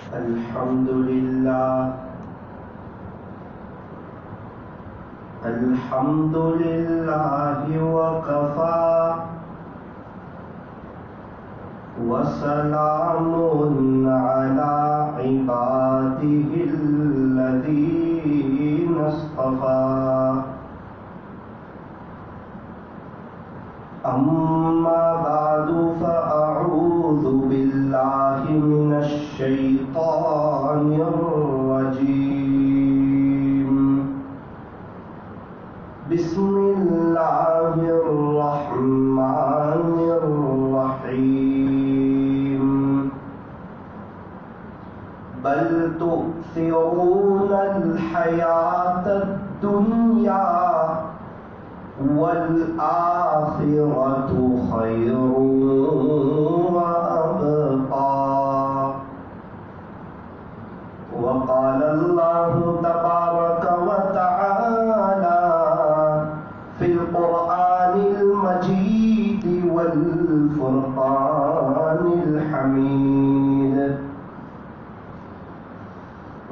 الحمد لله الحمد لله وكفى وسلام على عباده الذين اصطفى أما بعد فأعوذ بالله من الشيطان الرجيم بسم الله الرحمن الرحيم بل تؤثرون الحياة الدنيا والآخرة خير وأبقى وقال الله تبارك وتعالى في القرآن المجيد والفرقان الحميد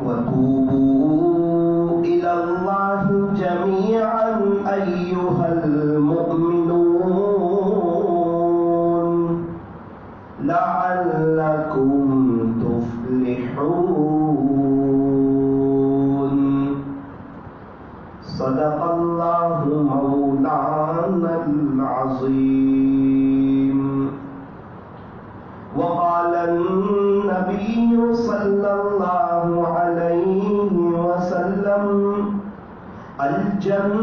وتوبوا إلى الله جميعا أيها المؤمنون لعلكم تفلحون صدق الله مولانا العظيم وقال النبي صلى الله عليه وسلم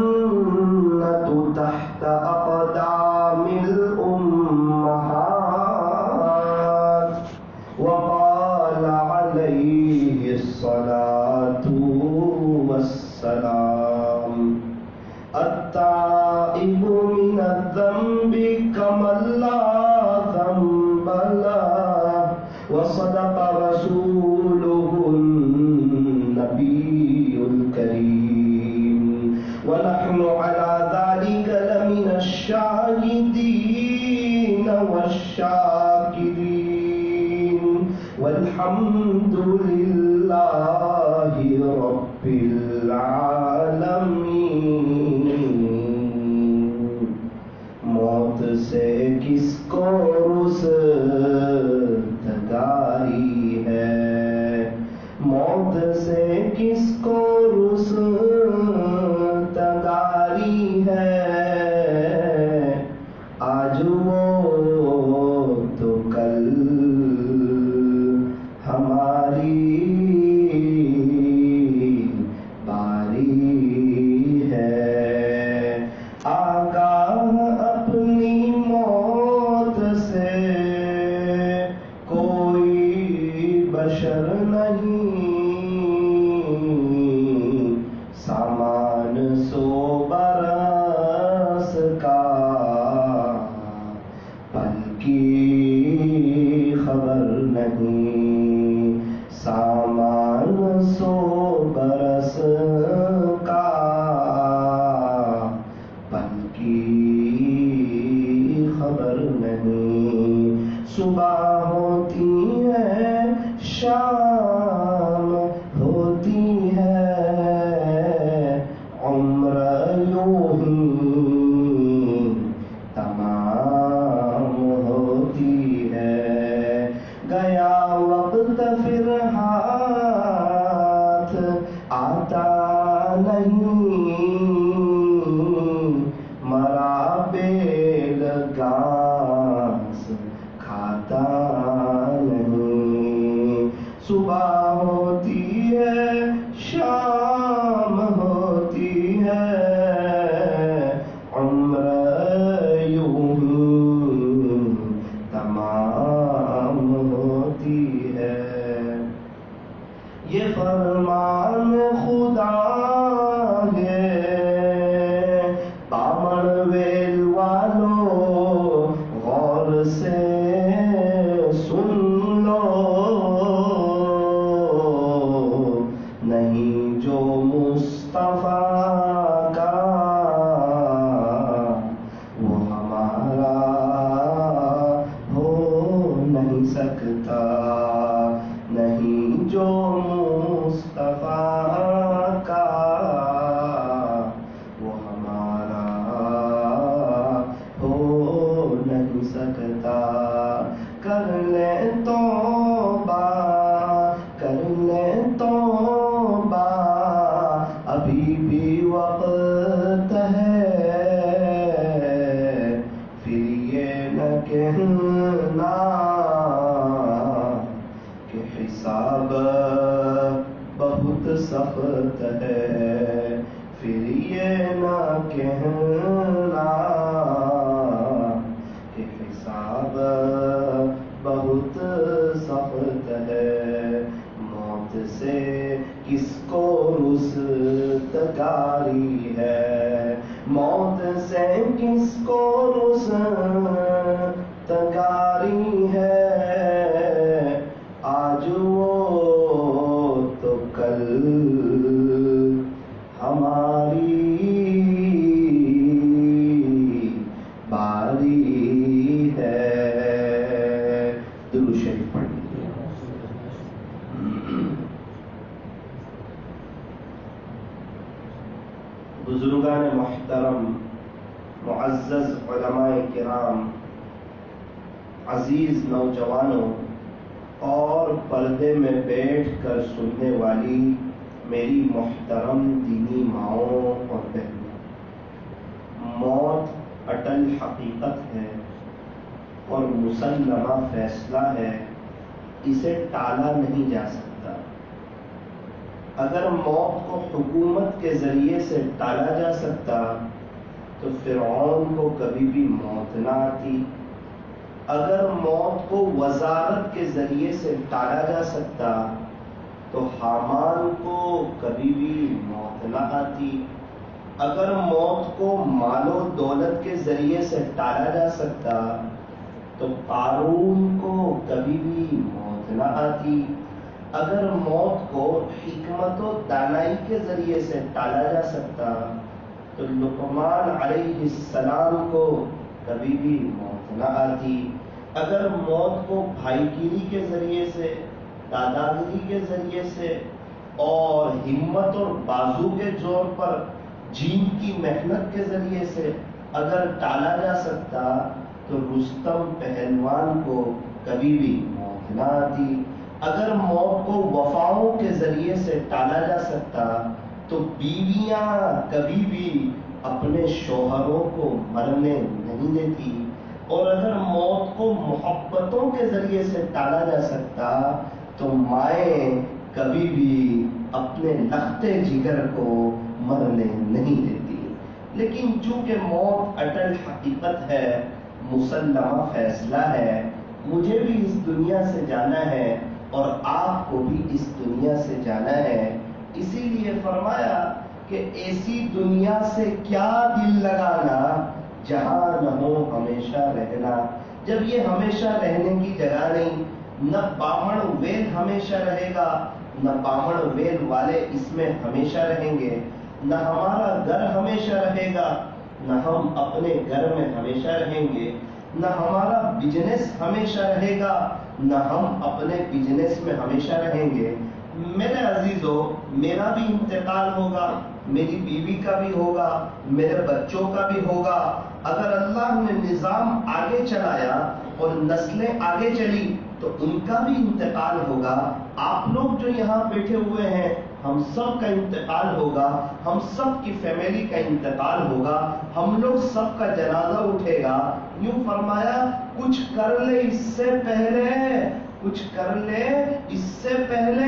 الجنة تحت أقدام الأمهات وقال عليه الصلاة والسلام التائب من الذنب كمن لا ذنب له وصدق رسوله النبي الكريم ونحن على ذلك لمن الشاهدين والشاكرين والحمد لله رب العالمين موت سے کس کو رستگاری ہے موت سے کس کو رستگاری ہے آج وہ تو کل ہماری باری ہے آگاہ اپنی موت سے کوئی بشر نہیں سامان سو برس کا پل کی خبر نہیں سامان سو برس کا پل کی خبر نہیں صبح ہوتی ہے شام ہوتی ہے عمر یوں ہی تمام ہوتی ہے گیا وقت پھر ہاتھ آتا نہیں مرا بیل گھاس کھاتا نہیں صبح ہوتی ہے شام ہوتی ہے عمر یوں ہی تمام ہوتی ہے یہ فرمان خدا ہے بامن ویل والو غور سے سن لو نہیں جو مصطفیٰ کا وہ ہمارا ہو نہیں سکتا نہیں ابھی بھی وقت ہے پھر یہ نہ کہنا کہ حساب بہت سخت ہے، پھر یہ نہ کہنا کہ حساب بہت سخت ہے۔ موت سے کس کو رستگاری ہے، موت سے کس کو رستگاری ہے، آج وہ تو کل ہماری باری ہے۔ درود شریف پڑھ لیجیے۔ بزرگان محترم، معزز علماء کرام، عزیز نوجوانوں اور پردے میں بیٹھ کر سننے والی میری محترم دینی ماؤں اور بہنوں، موت اٹل حقیقت ہے اور مسلمہ فیصلہ ہے، اسے ٹالا نہیں جا سکتا۔ اگر موت کو حکومت کے ذریعے سے ٹالا جا سکتا تو فرعون کو کبھی بھی موت نہ آتی، اگر موت کو وزارت کے ذریعے سے ٹالا جا سکتا تو حامان کو کبھی بھی موت نہ آتی، اگر موت کو مال و دولت کے ذریعے سے ٹالا جا سکتا تو قارون کو کبھی بھی موت نہ آتی، اگر موت کو حکمت و دانائی کے ذریعے سے ٹالا جا سکتا تو لقمان علیہ السلام کو کبھی بھی موت نہ آتی، اگر موت کو بھائی گیری کے ذریعے سے، داداگیری کے ذریعے سے اور ہمت اور بازو کے زور پر جین کی محنت کے ذریعے سے اگر ٹالا جا سکتا تو رستم پہلوان کو کبھی بھی موت نہ آتی، اگر موت کو وفاؤں کے ذریعے سے ٹالا جا سکتا تو بیویاں کبھی بھی اپنے شوہروں کو مرنے نہیں دیتی، اور اگر موت کو محبتوں کے ذریعے سے ٹالا جا سکتا تو مائیں کبھی بھی اپنے لختے جگر کو مرنے نہیں دیتی۔ لیکن چونکہ موت اٹل حقیقت ہے، مسلمہ فیصلہ ہے، مجھے بھی اس دنیا سے جانا ہے اور آپ کو بھی اس دنیا سے جانا ہے، اسی لیے فرمایا کہ ایسی دنیا سے کیا دل لگانا جہاں نہ ہو ہمیشہ رہنا۔ جب یہ ہمیشہ رہنے کی جگہ نہیں، نہ بامن ویل ہمیشہ رہے گا، نہ بامن ویل والے اس میں ہمیشہ رہیں گے، نہ ہمارا گھر ہمیشہ رہے گا، نہ ہم اپنے گھر میں ہمیشہ رہیں گے، نہ ہمارا بزنس ہمیشہ رہے گا، نہ ہم اپنے بزنس میں ہمیشہ رہیں گے۔ میرے عزیزو، میرا بھی انتقال ہوگا، میری بیوی کا بھی ہوگا، میرے بچوں کا بھی ہوگا۔ اگر اللہ نے نظام آگے چلایا اور نسلیں آگے چلی تو ان کا بھی انتقال ہوگا۔ آپ لوگ جو یہاں بیٹھے ہوئے ہیں، ہم سب کا انتقال ہوگا، ہم سب کی فیملی کا انتقال ہوگا، ہم لوگ سب کا جنازہ اٹھے گا۔ یوں فرمایا کچھ کر لے اس سے پہلے، کچھ کر لے اس سے پہلے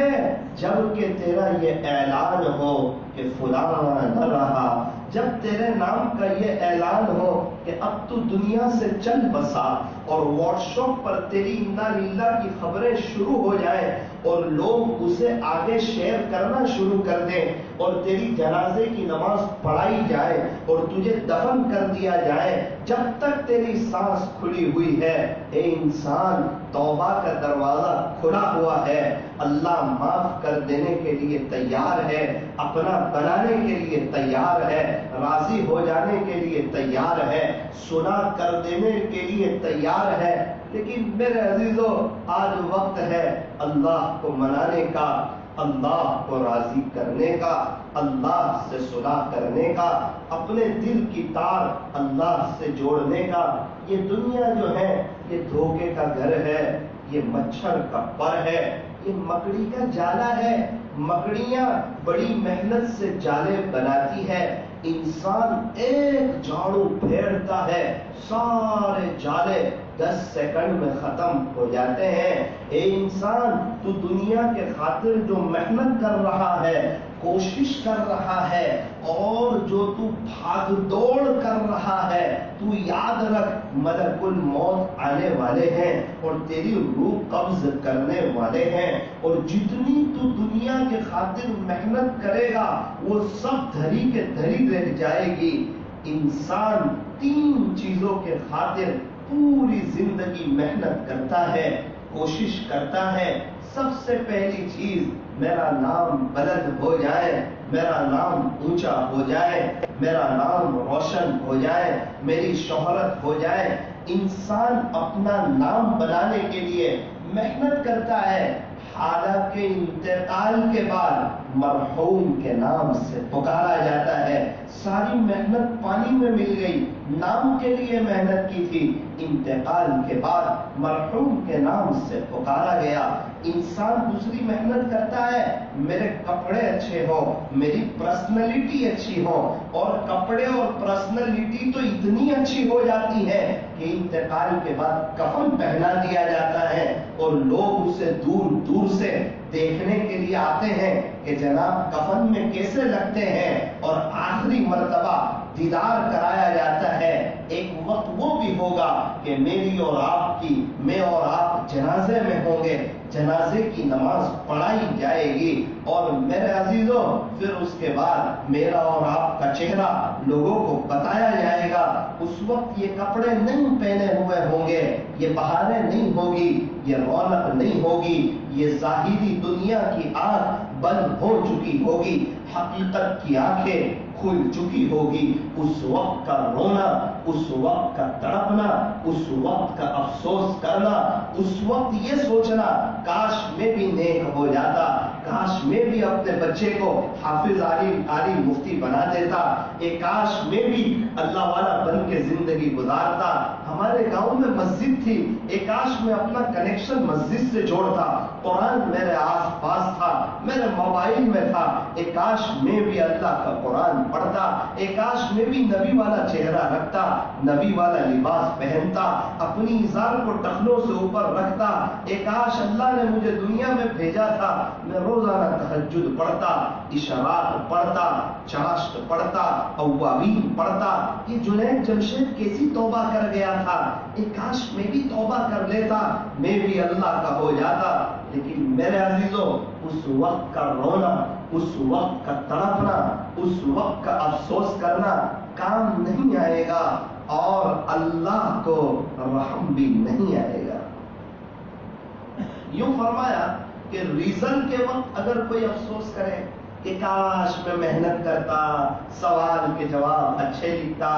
جب کہ تیرا یہ اعلان ہو کہ فلاں نہ رہا، جب تیرے نام کا یہ اعلان ہو کہ اب تو دنیا سے چل بسا اور واٹس ایپ پر تیری انا للہ کی خبریں شروع ہو جائیں اور لوگ اسے آگے شیئر کرنا شروع کر دیں اور تیری جنازے کی نماز پڑھائی جائے اور تجھے دفن کر دیا جائے، جب تک تیری سانس کھلی ہوئی ہے اے انسان، توبہ کا دروازہ کھلا ہوا ہے، اللہ معاف کر دینے کے لیے تیار ہے، اپنا بنانے کے لیے تیار ہے، راضی ہو جانے کے لیے تیار ہے، سنا کر دینے کے لیے تیار ہے۔ لیکن میرے عزیزو، آج وقت ہے اللہ کو منانے کا، اللہ کو راضی کرنے کا، اللہ سے صلح کرنے کا، اپنے دل کی تار اللہ سے جوڑنے کا۔ یہ دنیا جو ہے یہ دھوکے کا گھر ہے، یہ مچھر کا پر ہے، یہ مکڑی کا جالا ہے. مکڑیاں بڑی محنت سے جالے بناتی ہے. انسان ایک جھاڑو پھیرتا ہے, سارے جالے 10 سیکنڈ میں ختم ہو جاتے ہیں. اے انسان, تو دنیا کے خاطر جو محنت کر رہا ہے, کوشش کر رہا ہے, اور جو تو بھاگ دوڑ کر رہا ہے, تو یاد رکھ ملک الموت آنے والے ہیں اور تیری روح قبض کرنے والے ہیں. اور جتنی تو دنیا کے خاطر محنت کرے گا وہ سب دھری کے دھری رہ جائے گی. انسان 3 چیزوں کے خاطر پوری زندگی محنت کرتا ہے, کوشش کرتا ہے. سب سے پہلی چیز, میرا نام بلند ہو جائے, میرا نام اونچا ہو جائے, میرا نام روشن ہو جائے, میری شہرت ہو جائے. انسان اپنا نام بنانے کے لیے محنت کرتا ہے, حالانکہ انتقال کے بعد مرحوم کے نام سے پکارا جاتا ہے. ساری محنت پانی میں مل گئی, نام کے لیے محنت کی تھی, انتقال کے بعد مرحوم کے نام سے پکارا گیا. انسان دوسری محنت کرتا ہے, میرے کپڑے اچھے ہوں, میری پرسنالٹی اچھی ہو, اور کپڑے اور پرسنالٹی تو اتنی اچھی ہو جاتی ہے کہ انتقال کے بعد کفن پہنا دیا جاتا ہے اور لوگ اسے دور دور سے دیکھنے کے لیے آتے ہیں کہ جناب کفن میں کیسے لگتے ہیں, اور آخری مرتبہ دیدار کرایا جاتا ہے. ایک وقت وہ بھی ہوگا کہ میری اور آپ کی, میں اور آپ جنازے میں ہوں گے, جنازے کی نماز پڑھائی جائے گی, اور میرے عزیزوں پھر اس کے بعد میرا اور آپ کا چہرہ لوگوں کو بتایا جائے گا. اس وقت یہ کپڑے نہیں پہنے ہوئے ہوں گے, یہ بہاریں نہیں ہوگی, یہ رونق نہیں ہوگی, یہ ظاہری دنیا کی آنکھ بند ہو چکی ہوگی, حقیقت کی آنکھیں کھل چکی ہوگی. اس وقت کا رونا, اس وقت کا تڑپنا, اس وقت کا افسوس کرنا, اس وقت یہ سوچنا کاش میں بھی نیک ہو جاتا, کاش میں بھی اپنے بچے کو حافظ عالم مفتی بنا دیتا, ایک کاش میں بھی اللہ والا بن کے زندگی گزارتا. ہمارے گاؤں میں مسجد تھی, ایک کاش میں اپنا کنیکشن مسجد سے جوڑتا, قرآن میرے آس پاس تھا, میرے موبائل میں تھا, ایک کاش میں بھی اللہ کا قرآن پڑھتا, ایک کاش میں بھی نبی والا چہرہ رکھتا, نبی والا لباس پہنتا, اپنی ازار کو ٹخنوں سے اوپر رکھتا. ایک کاش اللہ نے مجھے دنیا میں بھیجا تھا, میں روزانہ تہجد پڑھتا, اشراق پڑھتا, چاشت پڑھتا, اوابین پڑھتا. یہ جنید جمشید کیسی توبہ کر گیا تھا, ایک کاش میں بھی توبہ کر لیتا, میں بھی اللہ کا ہو جاتا. لیکن میرے عزیزوں اس وقت کا رونا, اس وقت کا تڑپنا, اس وقت کا افسوس کرنا کام نہیں آئے گا, اور اللہ کو رحم بھی نہیں آئے گا. یوں فرمایا کہ ریزن کے وقت اگر کوئی افسوس کرے کہ کاش میں محنت کرتا, سوال کے جواب اچھے لکھتا,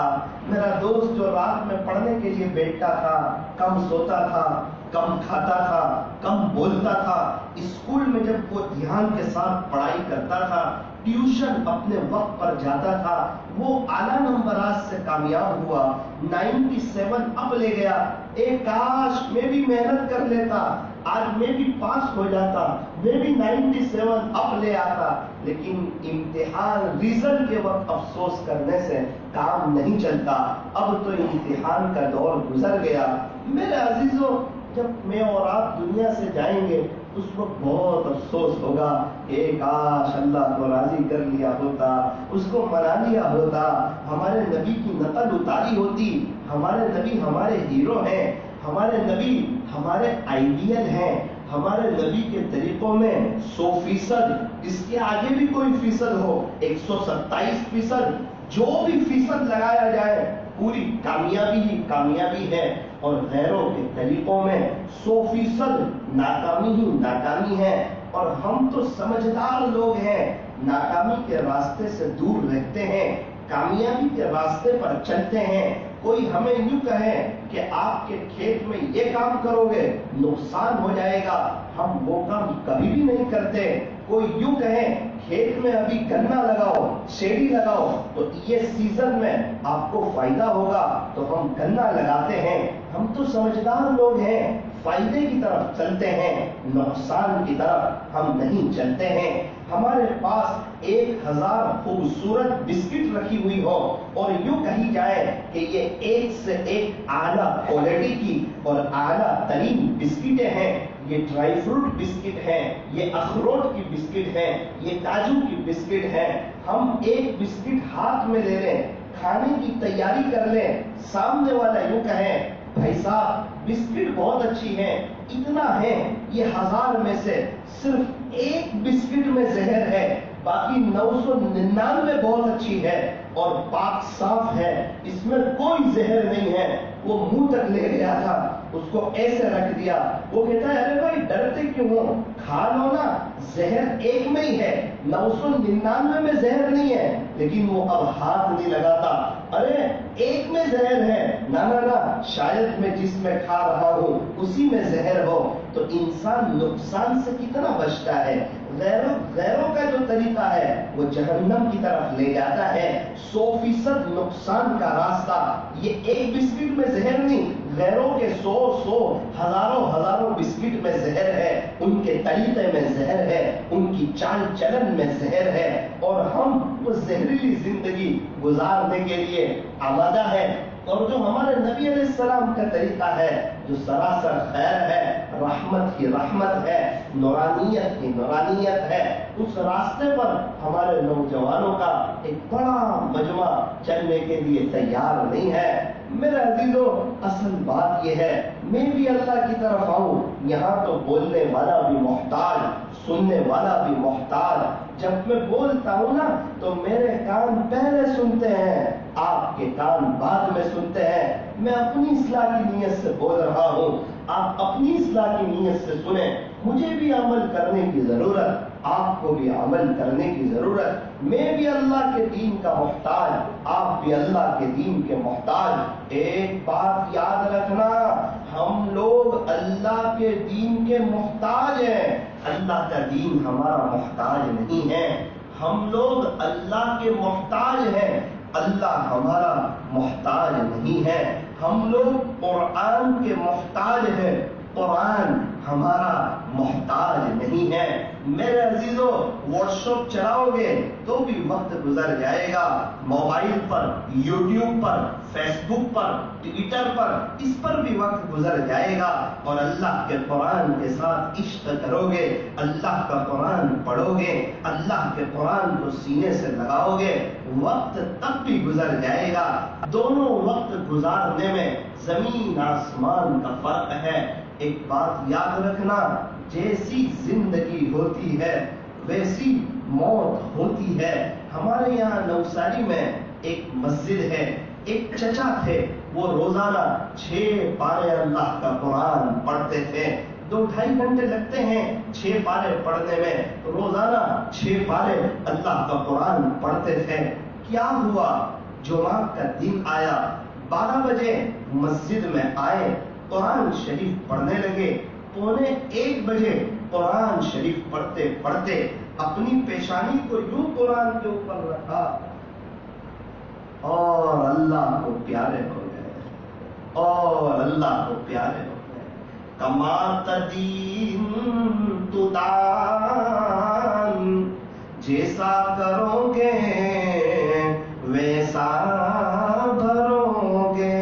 میرا دوست جو رات میں پڑھنے کے لیے بیٹھتا تھا کم سوتا تھا, کم کھاتا تھا, کم بولتا تھا, اسکول میں جب وہ دھیان کے ساتھ پڑھائی کرتا تھا, ٹیوشن اپنے وقت پر جاتا تھا, وہ اعلیٰ نمبرات سے کامیاب ہوا, 97 اب لے گیا. ایک کاش میں بھی محنت کر لیتا, آج میں بھی پاس ہو جاتا, میں بھی 97 اب لے آتا. لیکن امتحان ریزلٹ کے وقت افسوس کرنے سے کام نہیں چلتا. اب تو امتحان کا دور گزر گیا. میرے عزیزوں جب میں اور آپ دنیا سے جائیں گے اس وقت بہت افسوس ہوگا کہ کاش اللہ کو راضی کر لیا ہوتا, اس کو منا لیا ہوتا, ہمارے نبی کی نقل اتاری ہوتی. ہمارے نبی ہمارے ہیرو ہیں, ہمارے نبی ہمارے آئیڈیل ہیں, ہمارے نبی کے طریقوں میں 100%, اس کے آگے بھی کوئی فیصد ہو, 127%, جو بھی فیصد لگایا جائے پوری کامیابی ہی کامیابی ہے, اور غیروں کے طریقوں میں 100% ناکامی ہی ناکامی ہے. اور ہم تو سمجھدار لوگ ہیں, ناکامی کے راستے سے دور رہتے ہیں, کامیابی کے راستے پر چلتے ہیں. کوئی ہمیں یوں کہے کہ آپ کے کھیت میں یہ کام کرو گے نقصان ہو جائے گا, ہم وہ کام کبھی بھی نہیں کرتے. کوئی یوں کہے کھیت میں ابھی گنا لگاؤ, شیری لگاؤ, تو یہ سیزن میں آپ کو فائدہ ہوگا, تو ہم گنا لگاتے ہیں. ہم تو سمجھدار لوگ ہیں, فائدے کی طرف چلتے ہیں، نقصان کی طرف ہم نہیں چلتے ہیں۔ ہمارے پاس 1000 خوبصورت بسکٹ رکھی ہوئی ہو اور یوں کہی جائے کہ یہ ایک سے ایک اعلیٰ کوالٹی کی اور اعلیٰ ترین بسکٹیں ہیں، یہ ڈرائی فروٹ بسکٹ ہیں، یہ اخروٹ کی بسکٹ ہیں، یہ کاجو کی بسکٹ ہیں، ہم ایک بسکٹ ہاتھ میں لے لیں، کھانے کی تیاری کر لیں، سامنے والا یوں کہیں بھائی صاحب بسکٹ بہت اچھی ہے، اتنا ہے، یہ 1000 میں سے صرف ایک بسکٹ میں زہر ہے، باقی 999 بہت اچھی ہے اور پاک صاف ہے، اس میں کوئی زہر نہیں ہے۔ وہ منہ تک لے گیا تھا، اس کو ایسے رکھ دیا، وہ کہتا ہے ارے بھائی ڈرتے کیوں ہو، کھا لو نا، زہر ایک میں ہی ہے، 999 میں زہر نہیں ہے۔ لیکن وہ اب ہاتھ نہیں لگاتا، ارے ایک میں زہر ہے، نہ نہ نہ، شاید میں جس میں کھا رہا ہوں اسی میں زہر ہو۔ تو انسان نقصان سے کتنا بچتا ہے، غیروں کا جو طریقہ ہے وہ جہنم کی طرف لے جاتا ہے۔ 100% نقصان کا راستہ، یہ ایک بسکٹ میں زہر نہیں، غیروں کے 100 ہزاروں بسکٹ میں زہر ہے، ان کے طریقے میں زہر ہے، ان کی چال چلن میں زہر ہے، اور ہم وہ زہریلی زندگی گزارنے کے لیے آمادہ ہے۔ اور جو ہمارے نبی علیہ السلام کا طریقہ ہے، جو سراسر خیر ہے، رحمت ہی رحمت ہے، نورانیت ہی نورانیت ہے، اس راستے پر ہمارے نوجوانوں کا ایک بڑا مجمع چلنے کے لیے تیار نہیں ہے۔ میرے عزیزو، اصل بات یہ ہے، میں بھی اللہ کی طرف آؤں، یہاں تو بولنے والا بھی محتاج، سننے والا بھی محتاج۔ جب میں بولتا ہوں نا تو میرے کان پہلے سنتے ہیں، آپ کے کان بعد میں سنتے ہیں۔ میں اپنی اصلاح کی نیت سے بول رہا ہوں، آپ اپنی اصلاح کی نیت سے سنیں۔ مجھے بھی عمل کرنے کی ضرورت، آپ کو بھی عمل کرنے کی ضرورت۔ میں بھی اللہ کے دین کا محتاج، آپ بھی اللہ کے دین کے محتاج۔ ایک بات یاد رکھنا، ہم لوگ اللہ کے دین کے محتاج ہیں، اللہ کا دین ہمارا محتاج نہیں ہے۔ ہم لوگ اللہ کے محتاج ہیں، اللہ ہمارا محتاج نہیں ہے۔ ہم لوگ قرآن کے محتاج ہیں، قرآن ہمارا محتاج نہیں ہے۔ میرے عزیزو، واٹس ایپ چلاؤ گے تو بھی وقت گزر جائے گا، موبائل پر، یوٹیوب پر، فیس بک پر، ٹویٹر پر، اس پر بھی وقت گزر جائے گا، اور اللہ کے قرآن کے ساتھ عشق کرو گے، اللہ کا قرآن پڑھو گے، اللہ کے قرآن کو سینے سے لگاؤ گے، وقت تب بھی گزر جائے گا۔ دونوں وقت گزارنے میں زمین آسمان کا فرق ہے۔ ایک بات یاد رکھنا، جیسی زندگی ہوتی ہے ویسی موت ہوتی ہے۔ ہمارے یہاں نوساری میں ایک مسجد ہے، ایک چچا تھے، وہ روزانہ 6 پارے اللہ کا قرآن پڑھتے تھے۔ 2-2.5 گھنٹے لگتے ہیں 6 پارے پڑھنے میں، روزانہ 6 پارے اللہ کا قرآن پڑھتے تھے۔ کیا ہوا، جمعہ کا دن آیا، 12 بجے مسجد میں آئے، قرآن شریف پڑھنے لگے، 12:45 بجے قرآن شریف پڑھتے پڑھتے اپنی پیشانی کو یوں قرآن کے اوپر رکھا اور اللہ کو پیارے ہو گئے، اور اللہ کو پیارے ہو گئے۔ کما تدین تدان، جیسا کرو گے ویسا بھرو گے۔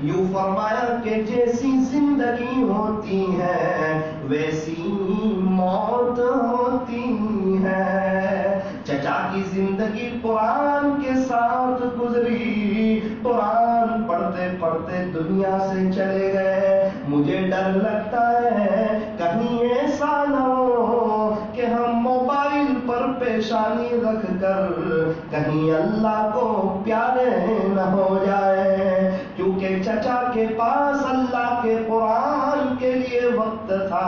یوں فرمایا کہ جیسی زندگی ہوتی ہے ویسی موت ہوتی ہے۔ چچا کی زندگی قرآن کے ساتھ گزری، قرآن پڑھتے پڑھتے دنیا سے چلے گئے۔ مجھے ڈر لگتا ہے کہیں ایسا نہ ہو کہ ہم موبائل پر پیشانی رکھ کر کہیں اللہ کو پیارے نہ ہو جائے، کیونکہ چچا کے پاس اللہ کے قرآن کے لیے وقت تھا،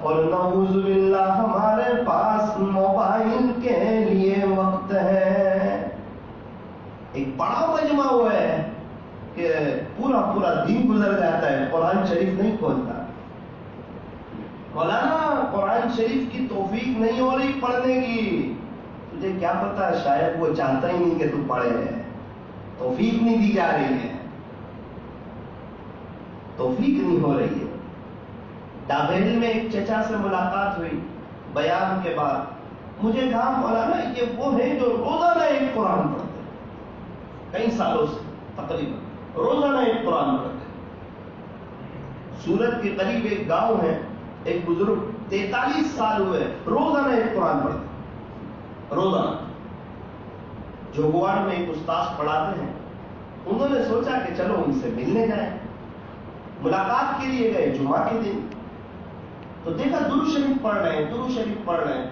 اور نعوذ باللہ ہمارے پاس موبائل کے لیے وقت ہے۔ ایک بڑا مجمع ہوا ہے کہ پورا دن گزر جاتا ہے، قرآن شریف نہیں کھولتا۔ مولانا قرآن شریف کی توفیق نہیں ہو رہی پڑھنے کی، تجھے کیا پتا، شاید وہ چاہتا ہی نہیں کہ تو پڑھے، توفیق نہیں دی جا رہی ہے، توفیق نہیں ہو رہی ہے۔ ڈابیل میں ایک چچا سے ملاقات ہوئی بیان کے بعد. مجھے کہا مولانا یہ وہ ہے جو روزانہ ایک قرآن پڑھتے ہیں، کئی سالوں سے تقریباً روزانہ ایک قرآن پڑھتے ہیں. سورت کے قریب ایک گاؤں ہے، ایک بزرگ 43 سال ہوئے روزانہ ایک قرآن پڑھتے ہیں روزانہ. جھوگواڑ میں ایک استاد پڑھاتے ہیں، انہوں نے سوچا کہ چلو ان سے ملنے جائیں. ملاقات کے لیے گئے جمعہ کے دن، تو دیکھا درود شریف پڑھ رہے ہیں، درود شریف پڑھ رہے ہیں.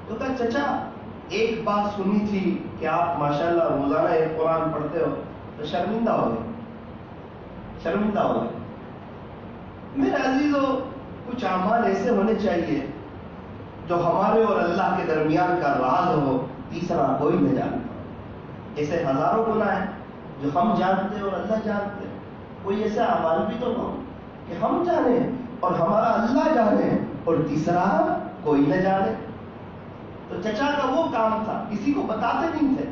تو کہا چچا ایک بات سنی تھی کہ آپ ماشاءاللہ روزانہ ایک قرآن پڑھتے ہو، تو شرمندہ ہو گئے، شرمندہ ہو گئے. میرے عزیزو، کچھ اعمال ایسے ہونے چاہیے جو ہمارے اور اللہ کے درمیان کا راز ہو، تیسرا کوئی نہ جانتا. ایسے ہزاروں گناہ ہیں جو ہم جانتے اور اللہ جانتے. کوئی ایسا اعمال بھی تو ہو کہ ہم جانیں اور ہمارا اللہ جانے اور تیسرا کوئی نہ جانے. تو چچا کا وہ کام تھا، کسی کو بتاتے نہیں تھے.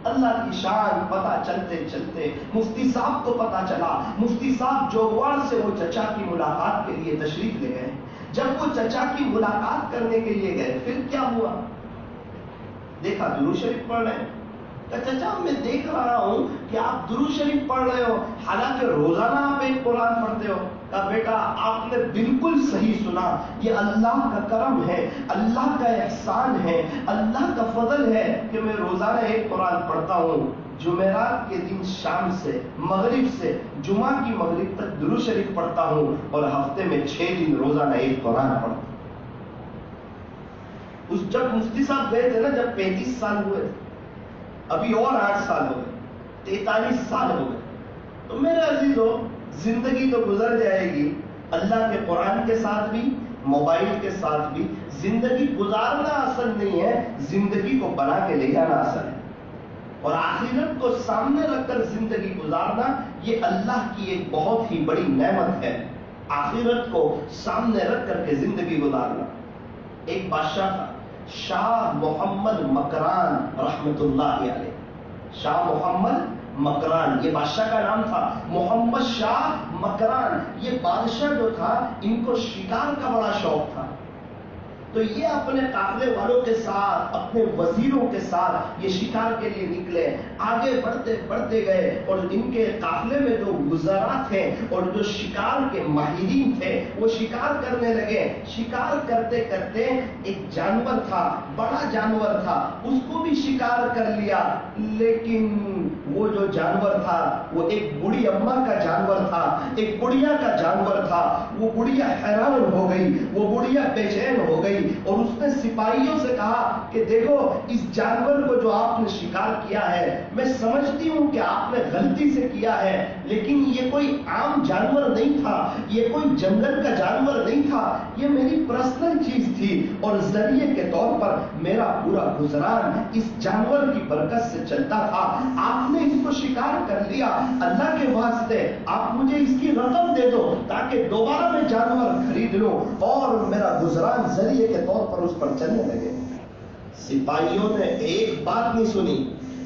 اللہ کی شان پتا چلتے چلتے مفتی صاحب کو پتا چلا. مفتی صاحب جوگواڑ سے وہ چچا کی ملاقات کے لیے تشریف لے گئے. جب وہ چچا کی ملاقات کرنے کے لیے گئے، پھر کیا ہوا؟ دیکھا درود شریف پڑھ رہے ہیں. چچا میں دیکھ رہا ہوں کہ آپ درود شریف پڑھ رہے ہو، حالانکہ روزانہ آپ ایک قرآن پڑھتے ہو. کہا بیٹا آپ نے بالکل صحیح سنا، یہ اللہ کا کرم ہے، اللہ کا احسان ہے، اللہ کا فضل ہے کہ میں روزانہ ایک قرآن پڑھتا ہوں. جمعرات کے دن شام سے مغرب سے جمعہ کی مغرب تک درود شریف پڑھتا ہوں اور ہفتے میں 6 دن روزانہ ایک قرآن پڑھتا ہوں. اس جب مفتی صاحب گئے تھے نا، جب 35 سال ہوئے، ابھی اور 8 سال ہو گئے، 43 سال ہو گئے. تو میرے عزیزو، زندگی تو گزر جائے گی، اللہ کے قرآن کے ساتھ بھی موبائل کے ساتھ بھی. زندگی گزارنا اصل نہیں ہے، زندگی کو بنا کے لے جانا اصل ہے. اور آخرت کو سامنے رکھ کر زندگی گزارنا یہ اللہ کی ایک بہت ہی بڑی نعمت ہے. آخرت کو سامنے رکھ کر کے زندگی گزارنا. ایک بادشاہ تھا شاہ محمد مکران رحمت اللہ علیہ. شاہ محمد مکران یہ بادشاہ کا نام تھا، محمد شاہ مکران. یہ بادشاہ جو تھا ان کو شکار کا بڑا شوق تھا. تو یہ اپنے قافلے والوں کے ساتھ، اپنے وزیروں کے ساتھ یہ شکار کے لیے نکلے. آگے بڑھتے بڑھتے گئے اور ان کے قافلے میں جو وزراء تھے اور جو شکار کے ماہرین تھے وہ شکار کرنے لگے. شکار کرتے کرتے ایک جانور تھا، بڑا جانور تھا، اس کو بھی شکار کر لیا. لیکن وہ جو جانور تھا وہ ایک بوڑھی اماں کا جانور تھا، ایک بڑھیا کا جانور تھا. وہ بڑھیا حیران ہو گئی، وہ بڑھیا بے چین ہو گئی اور اس نے سپاہیوں سے کہا کہ دیکھو اس جانور کو جو آپ نے شکار کیا ہے، میں سمجھتی ہوں کہ آپ نے غلطی سے کیا ہے، لیکن یہ کوئی عام جانور نہیں تھا، یہ کوئی جنگل کا جانور نہیں تھا، یہ میری پرسنل چیز تھی اور ذریعے کے طور پر میرا پورا گزران اس جانور کی برکت سے چلتا تھا. آپ نے اس کو شکار کر لیا، اللہ کے واسطے آپ مجھے اس کی رقم دے دو تاکہ دوبارہ میں جانور خرید لوں اور میرا گزران ذریعے کے طور پر اس پر چلنے لگے. سپاہیوں نے ایک بات نہیں سنی،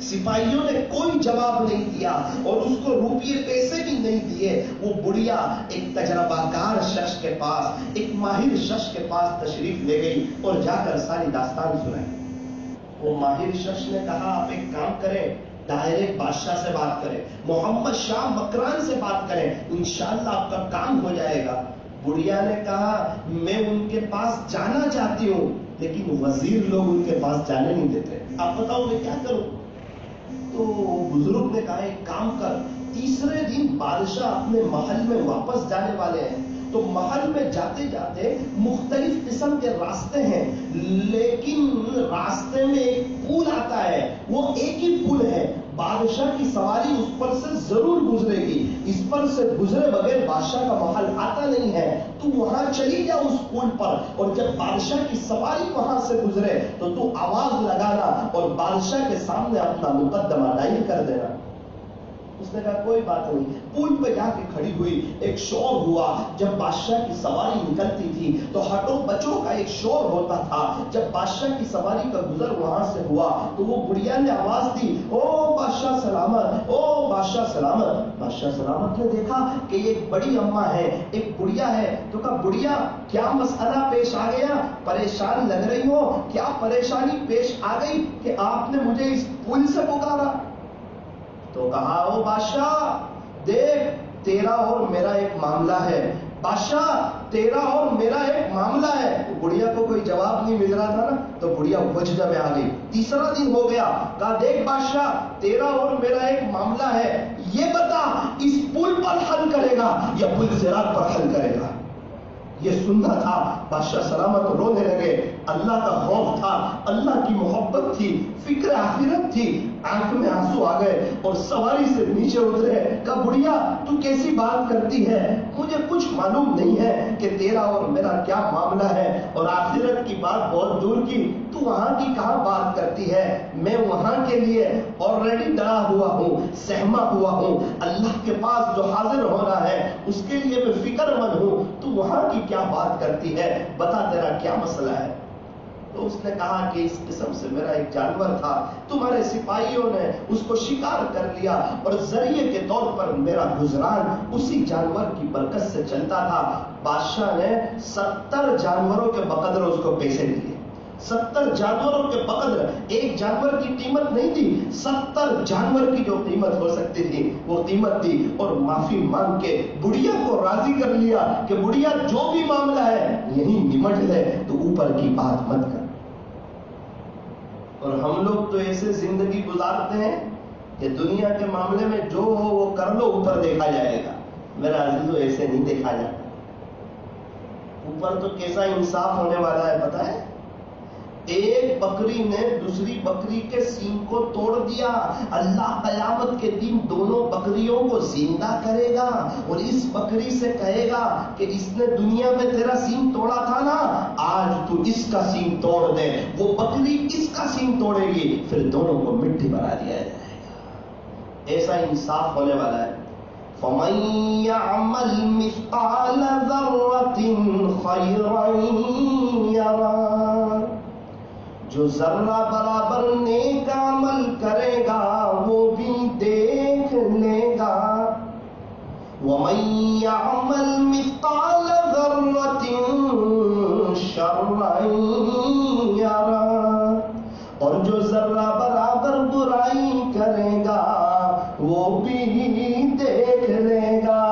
سپاہیوں نے کوئی جواب نہیں دیا اور اس کو روپیے پیسے بھی نہیں دیے. وہ بڑھیا ایک تجربہ کار شخص کے پاس، ایک ماہر شخص کے پاس تشریف لے گئی اور جا کر ساری داستان سنائی. وہ ماہر شخص نے کہا آپ ایک کام کریں، ڈائریکٹ بادشاہ سے بات کریں، محمد شاہ مکران سے بات کریں، انشاءاللہ آپ کا کام ہو جائے گا. بڑھیا نے کہا میں ان کے پاس جانا چاہتی ہوں لیکن وزیر لوگ ان کے پاس جانے نہیں دیتے، آپ بتاؤ میں کیا کروں. تو بزرگ نے کہا ایک کام کر، تیسرے دن بادشاہ اپنے محل میں واپس جانے والے ہیں، تو محل میں جاتے جاتے مختلف قسم کے راستے ہیں، لیکن راستے میں ایک پل آتا ہے، وہ ایک ہی پل ہے، بادشاہ کی سواری اس پر سے ضرور گزرے گی، اس پر سے گزرے بغیر بادشاہ کا محل آتا نہیں ہے. تو وہاں چلی جا اس پل پر اور جب بادشاہ کی سواری وہاں سے گزرے تو آواز لگانا اور بادشاہ کے سامنے اپنا مقدمہ دائر کر دینا. اس نے کہا کوئی بات نہیں. پل پہ جا کے کھڑی ہوئی, ایک شور ہوا. جب بادشاہ کی سواری نکلتی تھی تو ہٹو بچوں کا ایک شور ہوتا تھا. جب بادشاہ کی سواری کا گزر وہاں سے ہوا تو وہ بڑھیا نے آواز دی, او بادشاہ سلامت, او بادشاہ سلامت. بادشاہ سلامت نے دیکھا کہ یہ ایک بڑی اماں ہے, ایک بڑھیا ہے. تو کہا بڑھیا کیا مسئلہ پیش آ گیا, پریشان لگ رہی ہو, کیا پریشانی پیش آ گئی کہ آپ نے مجھے اس پل سے پکارا؟ تو کہا او بادشاہ دیکھ تیرا اور میرا ایک معاملہ ہے, بادشاہ تیرا اور میرا ایک معاملہ ہے. تو بڑھیا کو کوئی جواب نہیں مل رہا تھا نا, تو بڑھیا وجدہ میں آ گئی. تیسرا دن ہو گیا, کہا دیکھ بادشاہ تیرا اور میرا ایک معاملہ ہے, یہ بتا اس پل پر حل کرے گا یا پل صراط پر حل کرے گا؟ یہ سننا تھا. بادشاہ سلامت رونے لگے. اللہ کا خوف تھا, اللہ کی محبت تھی, فکر آخرت تھی, آنکھ میں آنسو آ گئے اور سواری سے نیچے اترے. کہا بڑھیا تو کیسی بات کرتی ہے, مجھے کچھ معلوم نہیں ہے کہ تیرا اور میرا کیا معاملہ ہے, اور آخرت کی بات بہت دور کی, تو وہاں کی کہاں بات کرتی ہے. میں وہاں کے لیے آلریڈی ڈرا ہوا ہوں, سہما ہوا ہوں. اللہ کے پاس جو حاضر ہونا ہے اس کے لیے میں فکر مند ہوں, تو وہاں کی کیا بات کرتی ہے, بتا تیرا کیا مسئلہ ہے. تو اس نے کہا کہ اس قسم سے میرا ایک جانور تھا, تمہارے سپاہیوں نے اس کو شکار کر لیا, اور ذریعے کے طور پر میرا گزران اسی جانور کی برکت سے چلتا تھا. بادشاہ نے 70 جانوروں کے بقدر اس کو پیسے دیے. 70 جانوروں کے بقدر, ایک جانور کی قیمت نہیں تھی, 70 جانور کی جو قیمت ہو سکتی تھی وہ قیمت دی, اور معافی مانگ کے بڑھیا کو راضی کر لیا کہ بڑھیا جو بھی معاملہ ہے یہی نمٹ لے, تو اوپر کی بات مت کر. اور ہم لوگ تو ایسے زندگی گزارتے ہیں کہ دنیا کے معاملے میں جو ہو وہ کر لو, اوپر دیکھا جائے گا. میرا عزیزو ایسے نہیں دیکھا جاتا. اوپر تو کیسا انصاف ہونے والا ہے پتا ہے. ایک بکری نے دوسری بکری کے سینگ کو توڑ دیا, اللہ قیامت کے دن دونوں بکریوں کو زندہ کرے گا اور اس بکری سے کہے گا کہ اس نے دنیا میں تیرا سینگ توڑا تھا نا, آج تو اس کا سینگ توڑ دے. وہ بکری اس کا سینگ توڑے گی, پھر دونوں کو مٹی بنا دیا جائے گا. ایسا انصاف ہونے والا ہے. فَمَن يَعْمَلْ مِثْقَالَ ذَرَّةٍ خَيْرًا يَرَهُ, جو ذرہ برابر نیک عمل کرے گا وہ بھی دیکھ لے گا. وَمَن يَعْمَلْ مِثْقَالَ ذَرَّةٍ شَرًّا يَرَهُ, اور جو ذرہ برابر برائی کرے گا وہ بھی دیکھ لے گا.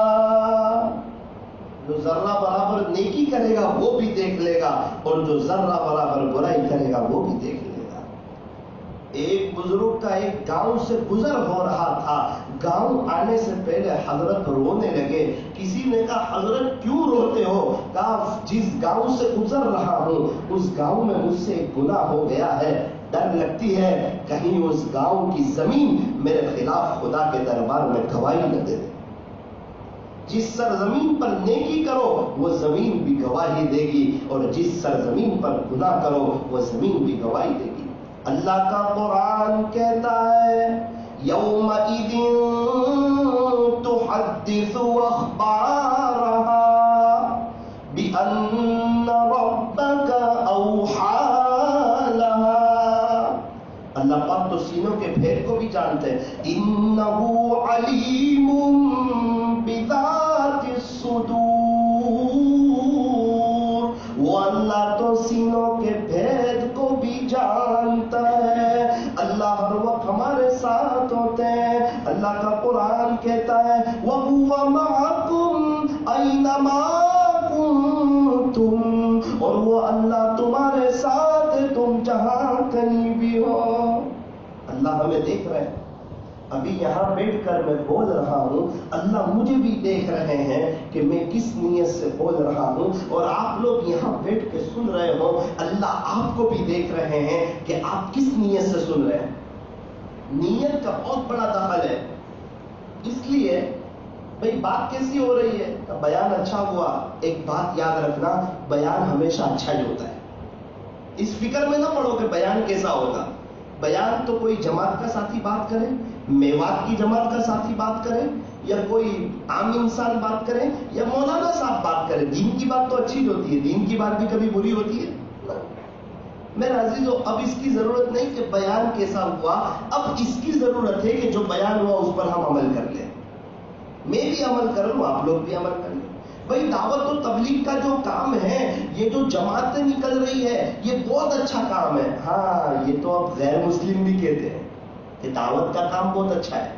جو ذرہ برابر نیکی کرے گا وہ بھی دیکھ لے گا, اور جو ذرہ برابر برائی کرے گا وہ بھی دیکھ لے گا. ایک بزرگ کا ایک گاؤں سے گزر ہو رہا تھا. گاؤں آنے سے پہلے حضرت رونے لگے. کسی نے کہا حضرت کیوں روتے ہو؟ کہا جس گاؤں سے گزر رہا ہوں اس گاؤں میں مجھ سے ایک گناہ ہو گیا ہے, ڈر لگتی ہے کہیں اس گاؤں کی زمین میرے خلاف خدا کے دربار میں گواہی نہ دے دے. جس سرزمین پر نیکی کرو وہ زمین بھی گواہی دے گی, اور جس سرزمین پر گناہ کرو وہ زمین بھی گواہی دے گی. اللہ کا قرآن کہتا ہے یومئذ تحدث اخبارها بأن ربك اوحى لها. اللہ پاک تو سینوں کے پھیر کو بھی جانتے ہیں. انه علیم بذات الصدور, وہ اللہ تو سینوں کے بھید کو بھی جانتا ہے. اللہ ہر وقت ہمارے ساتھ ہوتے ہیں. اللہ کا قرآن کہتا ہے وَهُوَ مَعَكُمْ أَيْنَمَا كُنْتُمْ, اور وہ اللہ تمہارے ساتھ ہے تم جہاں کہیں بھی ہو. اللہ ہمیں دیکھ رہے ہیں. ابھی یہاں بیٹھ کر میں بول رہا ہوں, اللہ مجھے بھی دیکھ رہے ہیں کہ میں کس نیت سے بول رہا ہوں, اور آپ لوگ یہاں بیٹھ کے سن رہے ہو, اللہ آپ کو بھی دیکھ رہے ہیں کہ آپ کس نیت سے سن رہے ہیں. نیت کا بہت بڑا دخل ہے. اس لیے بھئی بات کیسی ہو رہی ہے, بیان اچھا ہوا. ایک بات یاد رکھنا, بیان ہمیشہ اچھا ہی ہوتا ہے. اس فکر میں نہ پڑو کہ بیان کیسا ہوگا. بیان تو کوئی جماعت کا ساتھی بات کرے، میوات کی جماعت کا ساتھی بات کرے، یا کوئی عام انسان بات کرے، یا مولانا صاحب بات کرے. دین کی بات تو اچھی ہوتی ہے، دین کی بات بھی کبھی بری ہوتی ہے. میرے عزیزو، اب اس کی ضرورت نہیں کہ بیان کیسا ہوا، اب اس کی ضرورت ہے کہ جو بیان ہوا اس پر ہم عمل کر لیں. میں بھی عمل کروں، آپ لوگ بھی عمل کر لیں. بھائی دعوت و تبلیغ کا جو کام ہے، یہ جو جماعتیں نکل رہی ہے، یہ بہت اچھا کام ہے. ہاں، یہ تو اب غیر مسلم بھی کہتے ہیں کہ دعوت کا کام بہت اچھا ہے.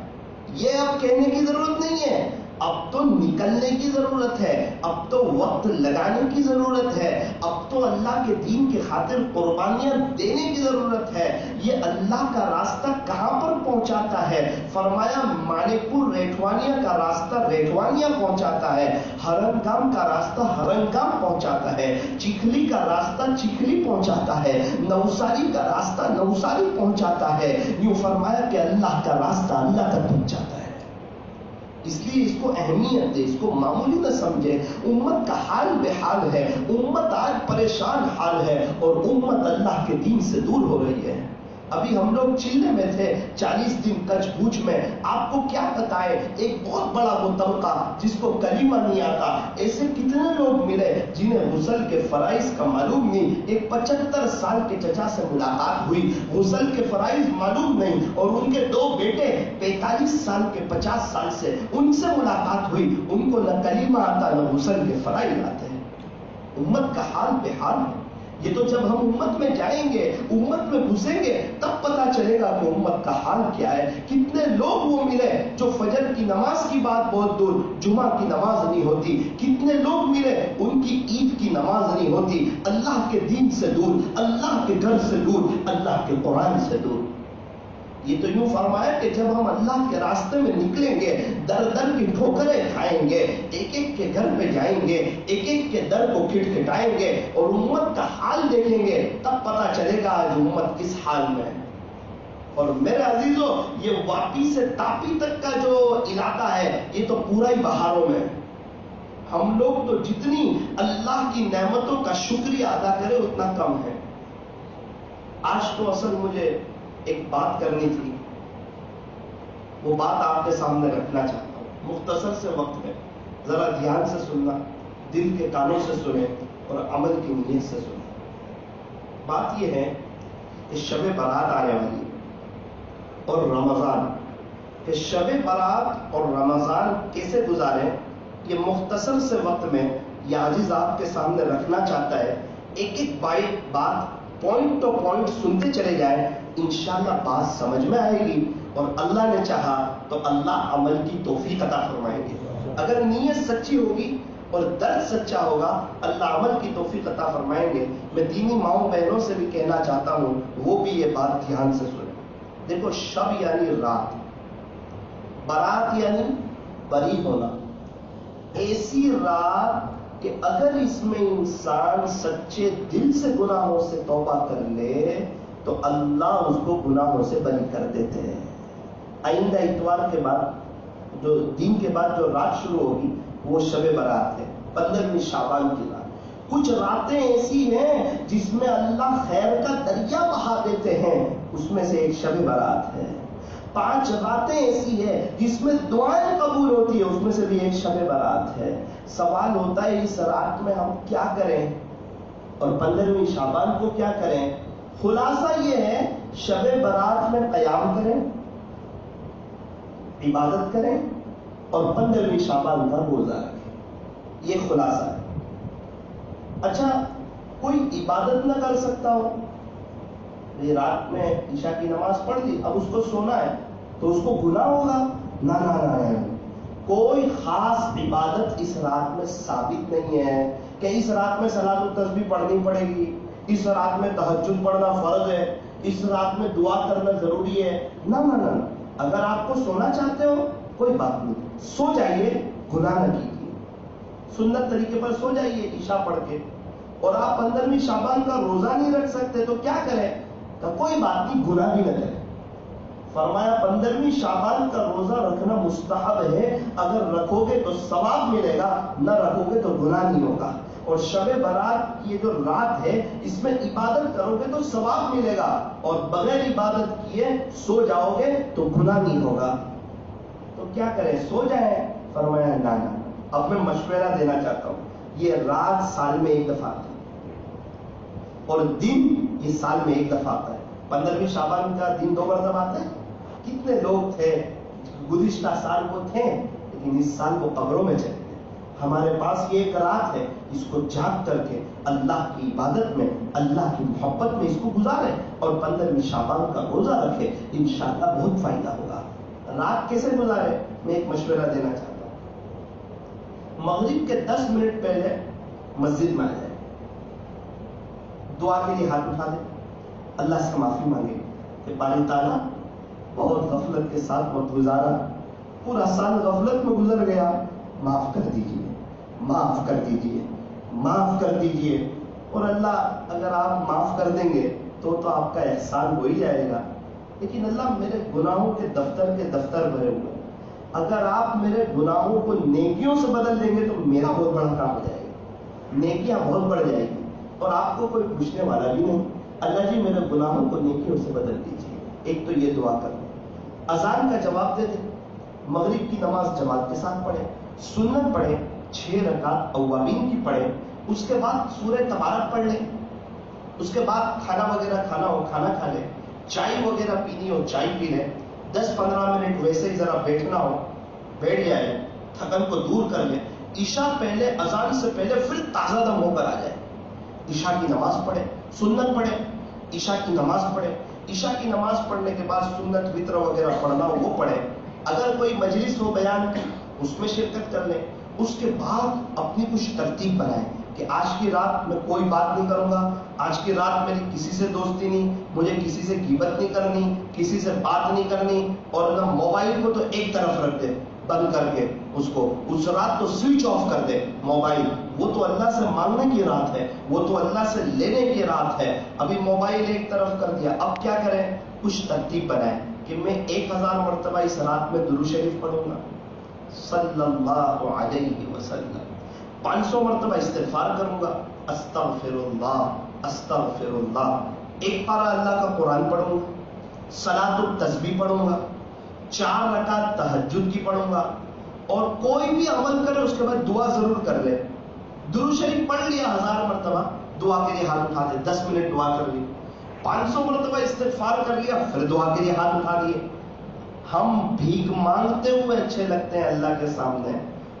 یہ اب کہنے کی ضرورت نہیں ہے، اب تو نکلنے کی ضرورت ہے، اب تو وقت لگانے کی ضرورت ہے، اب تو اللہ کے دین کی خاطر قربانیاں دینے کی ضرورت ہے. یہ اللہ کا راستہ کہاں پر پہنچاتا ہے؟ فرمایا مانک پور ریٹھوانیہ کا راستہ ریٹھوانیہ پہنچاتا ہے، ہرن گام کا راستہ ہرن گام پہنچاتا ہے، چکھلی کا راستہ چکھلی پہنچاتا ہے، نوساری کا راستہ نوساری پہنچاتا ہے. یوں فرمایا کہ اللہ کا راستہ اللہ تک پہنچاتا ہے. اس لیے اس کو اہمیت دے، اس کو معمولی نہ سمجھے. امت کا حال بے حال ہے، امت آج پریشان حال ہے، اور امت اللہ کے دین سے دور ہو رہی ہے. ابھی ہم لوگ چلے میں تھے 40 دن کچھ بوجھ میں. آپ کو کیا بتائے، ایک بہت بڑا وہ طبقہ جس کو کلمہ نہیں آتا، ایسے کتنے لوگ ملے جنہیں غسل کے فرائض کا معلوم نہیں. ایک 75 سال کے چچا سے ملاقات ہوئی، غسل کے فرائض معلوم نہیں، اور ان کے 2 بیٹے 45 سال کے 50 سال سے ان سے ملاقات ہوئی، ان کو نہ کلمہ آتا نہ غسل کے فرائض آتے ہیں. امت کا حال بے حال ہے. یہ تو جب ہم امت میں جائیں گے، امت میں گھسیں گے، تب پتا چلے گا کہ امت کا حال کیا ہے. کتنے لوگ وہ ملے جو فجر کی نماز کی بات بہت دور، جمعہ کی نماز نہیں ہوتی. کتنے لوگ ملے ان کی عید کی نماز نہیں ہوتی. اللہ کے دین سے دور، اللہ کے گھر سے دور، اللہ کے قرآن سے دور. یہ تو یوں فرمایا کہ جب ہم اللہ کے راستے میں نکلیں گے، در در کی ٹھوکریں کھائیں گے، ایک ایک کے گھر پہ جائیں گے، ایک ایک کے در کو کھٹکھٹائیں گے اور امت کا حال دیکھیں گے، تب پتا چلے گا آج امت کس حال میں ہے. اور میرے عزیزو، یہ واپی سے تاپی تک کا جو علاقہ ہے، یہ تو پورا ہی بہاروں میں ہے. ہم لوگ تو جتنی اللہ کی نعمتوں کا شکریہ ادا کریں اتنا کم ہے. آج تو اصل مجھے ایک بات کرنی تھی، وہ بات آپ کے سامنے رکھنا چاہتا ہوں. مختصر سے وقت میں ذرا دھیان سے سننا، دل کے کانوں سے سنیں اور عمل کی نیت سے سنیں. بات یہ ہے کہ شب برات آنے والی اور رمضان، کہ شب برات اور رمضان کیسے گزاریں، یہ مختصر سے وقت میں یہ عزیز آپ کے سامنے رکھنا چاہتا ہے. ایک ایک بات پوائنٹ ٹو پوائنٹ سنتے چلے جائیں، انشاءاللہ بات سمجھ میں آئے گی، اور اللہ نے چاہا تو اللہ عمل کی توفیق عطا فرمائیں گے. اگر نیت سچی ہوگی اور درد سچا ہوگا، اللہ عمل کی توفیق عطا فرمائیں گے. میں دینی ماؤں بہنوں سے بھی کہنا چاہتا ہوں، وہ بھی یہ بات دھیان سے سنیں. دیکھو، شب یعنی رات، برات یعنی بری ہونا. ایسی رات کہ اگر اس میں انسان سچے دل سے گناہوں سے توبہ کر لے تو اللہ اس کو گناہوں سے بری کر دیتے ہیں. آئندہ اتوار کے بعد جو دن کے بعد جو رات شروع ہوگی وہ شب برات ہے، 15ویں شعبان کی رات. کچھ راتیں ایسی ہیں جس میں اللہ خیر کا دریا بہا دیتے ہیں، اس میں سے ایک شب برات ہے. 5 راتیں ایسی ہے جس میں دعائیں قبول ہوتی ہے، اس میں سے بھی ایک شب برات ہے. سوال ہوتا ہے اس رات میں ہم کیا کریں اور 15ویں شعبان کو کیا کریں؟ خلاصہ یہ ہے، شب برات میں قیام کریں، عبادت کریں اور 15ویں شعبان کا روزہ رکھیں. یہ خلاصہ ہے. اچھا، کوئی عبادت نہ کر سکتا ہو، یہ رات میں عشاء کی نماز پڑھ لی، اب اس کو سونا ہے تو اس کو گناہ ہوگا؟ نہ نہ نہ، کوئی خاص عبادت اس رات میں ثابت نہیں ہے کہ اس رات میں صلاۃ التسبیح پڑھنی پڑے گی، اس رات میں تہجد پڑھنا فرض ہے، اس رات میں دعا کرنا ضروری ہے. نہ نہ نہ، اگر آپ کو سونا چاہتے ہو کوئی بات نہیں، سو جائیے، گناہ نہ کیجیے. سنت طریقے پر سو جائیے عشاء پڑھ کے. اور آپ 15ویں شعبان کا روزہ نہیں رکھ سکتے تو کیا کریں؟ تو کوئی بات نہیں، گناہ بھی نہ کریں. فرمایا 15ویں شعبان کا روزہ رکھنا مستحب ہے، اگر رکھو گے تو ثواب ملے گا، نہ رکھو گے تو گناہ نہیں ہوگا. اور شب برات یہ جو رات ہے اس میں عبادت کرو گے تو ثواب ملے گا، اور بغیر عبادت کیے سو جاؤ گے تو گناہ نہیں ہوگا. تو کیا کریں، سو جائیں؟ فرمایا نا. اب میں مشورہ دینا چاہتا ہوں، یہ رات سال میں ایک دفعہ آتی ہے اور دن یہ سال میں ایک دفعہ آتا ہے. 15ویں شعبان کا دن 2 مرتبہ آتا ہے. کتنے لوگ تھے گزشتہ سال کو تھے لیکن اس سال وہ قبروں میں چلے گئے. ہمارے پاس یہ ایک رات ہے، اس کو جاگ کر کے اللہ کی عبادت میں، اللہ کی محبت میں اس کو گزارے اور 15ویں شعبان کا روزہ رکھے، انشاءاللہ بہت فائدہ ہوگا. رات کیسے گزارے؟ میں ایک مشورہ دینا چاہتا ہوں. مغرب کے 10 منٹ پہلے مسجد میں آ جائے، دعا کے لیے ہاتھ اٹھا دے، اللہ سے معافی مانگے کہ باری تعالیٰ بہت غفلت کے ساتھ وقت گزارا، پورا سال غفلت میں گزر گیا، معاف کر دیجیے، معاف کر دیجیے، معاف کر دیجیے. اور اللہ اگر آپ معاف کر دیں گے تو آپ کا احسان ہو ہی جائے گا. لیکن اللہ میرے گناہوں کے دفتر بھرے ہوئے، اگر آپ میرے گناہوں کو نیکیوں سے بدل دیں گے تو میرا بہت بڑا کام ہو جائے گا، نیکیاں بہت بڑھ جائے گی اور آپ کو کوئی پوچھنے والا بھی نہیں. اللہ جی میرے گناہوں کو نیکیوں سے بدل دیجیے. ایک تو یہ دعا کریں. اذان کا جواب دے دیں، مغرب کی نماز جماعت کے ساتھ پڑھیں، سنت پڑھیں، 6 رکعت اوابین کی پڑھیں، اس کے بعد سورہ تبارک پڑھ لیں، اس کے بعد کھانا وغیرہ کھانا ہو کھانا کھا لیں، چائے وغیرہ پینی ہو چائے پی لیں، 10-15 منٹ ویسے ہی ذرا بیٹھنا ہو بیٹھ جائے، تھکن کو دور کر لیں. عشاء پہلے، اذان سے پہلے پھر تازہ دم ہو کر آ جائے، عشاء کی نماز پڑھیں، سنت پڑھیں، عشاء کی نماز پڑھیں، عشاء کی نماز پڑھنے کے بعد سنت وطر وغیرہ پڑھنا ہو وہ پڑھیں. اگر کوئی مجلس ہو بیان کی اس میں شرکت کر لیں. اس کے بعد اپنی کچھ ترتیب بنائیں کہ آج کی رات میں کوئی بات نہیں کروں گا، آج کی رات میری کسی سے دوستی نہیں، مجھے کسی سے غیبت نہیں کرنی، کسی سے بات نہیں کرنی. اور نہ موبائل کو تو ایک طرف رکھ دے بند کر کے، اس کو اس رات تو سوئچ آف کر دے موبائل. وہ تو اللہ سے مانگنے کی رات ہے، وہ تو اللہ سے لینے کی رات ہے. ابھی موبائل ایک طرف کر دیا، اب کیا کریں؟ کچھ ترتیب بنائیں کہ میں 1000 مرتبہ اس رات میں درود شریف پڑھوں گا صلی اللہ علیہ وسلم، 500 مرتبہ استغفار کروں گا، استغفر اللہ استغفر اللہ، 1 پارہ اللہ کا قرآن پڑھوں گا، صلاۃ التسبیح پڑھوں گا، 4 رکعت تہجد کی پڑھوں گا. اور کوئی بھی عمل کرے اس کے بعد دعا ضرور کر لے. درود شریف پڑھ لیا 1000 مرتبہ، دعا کے لیے ہاتھ اٹھا دے، 10 منٹ دعا کر لی. 500 مرتبہ استغفار کر لیا، پھر دعا کے لیے ہاتھ اٹھا دیے. ہم بھیک مانگتے ہوئے اچھے لگتے ہیں اللہ کے سامنے،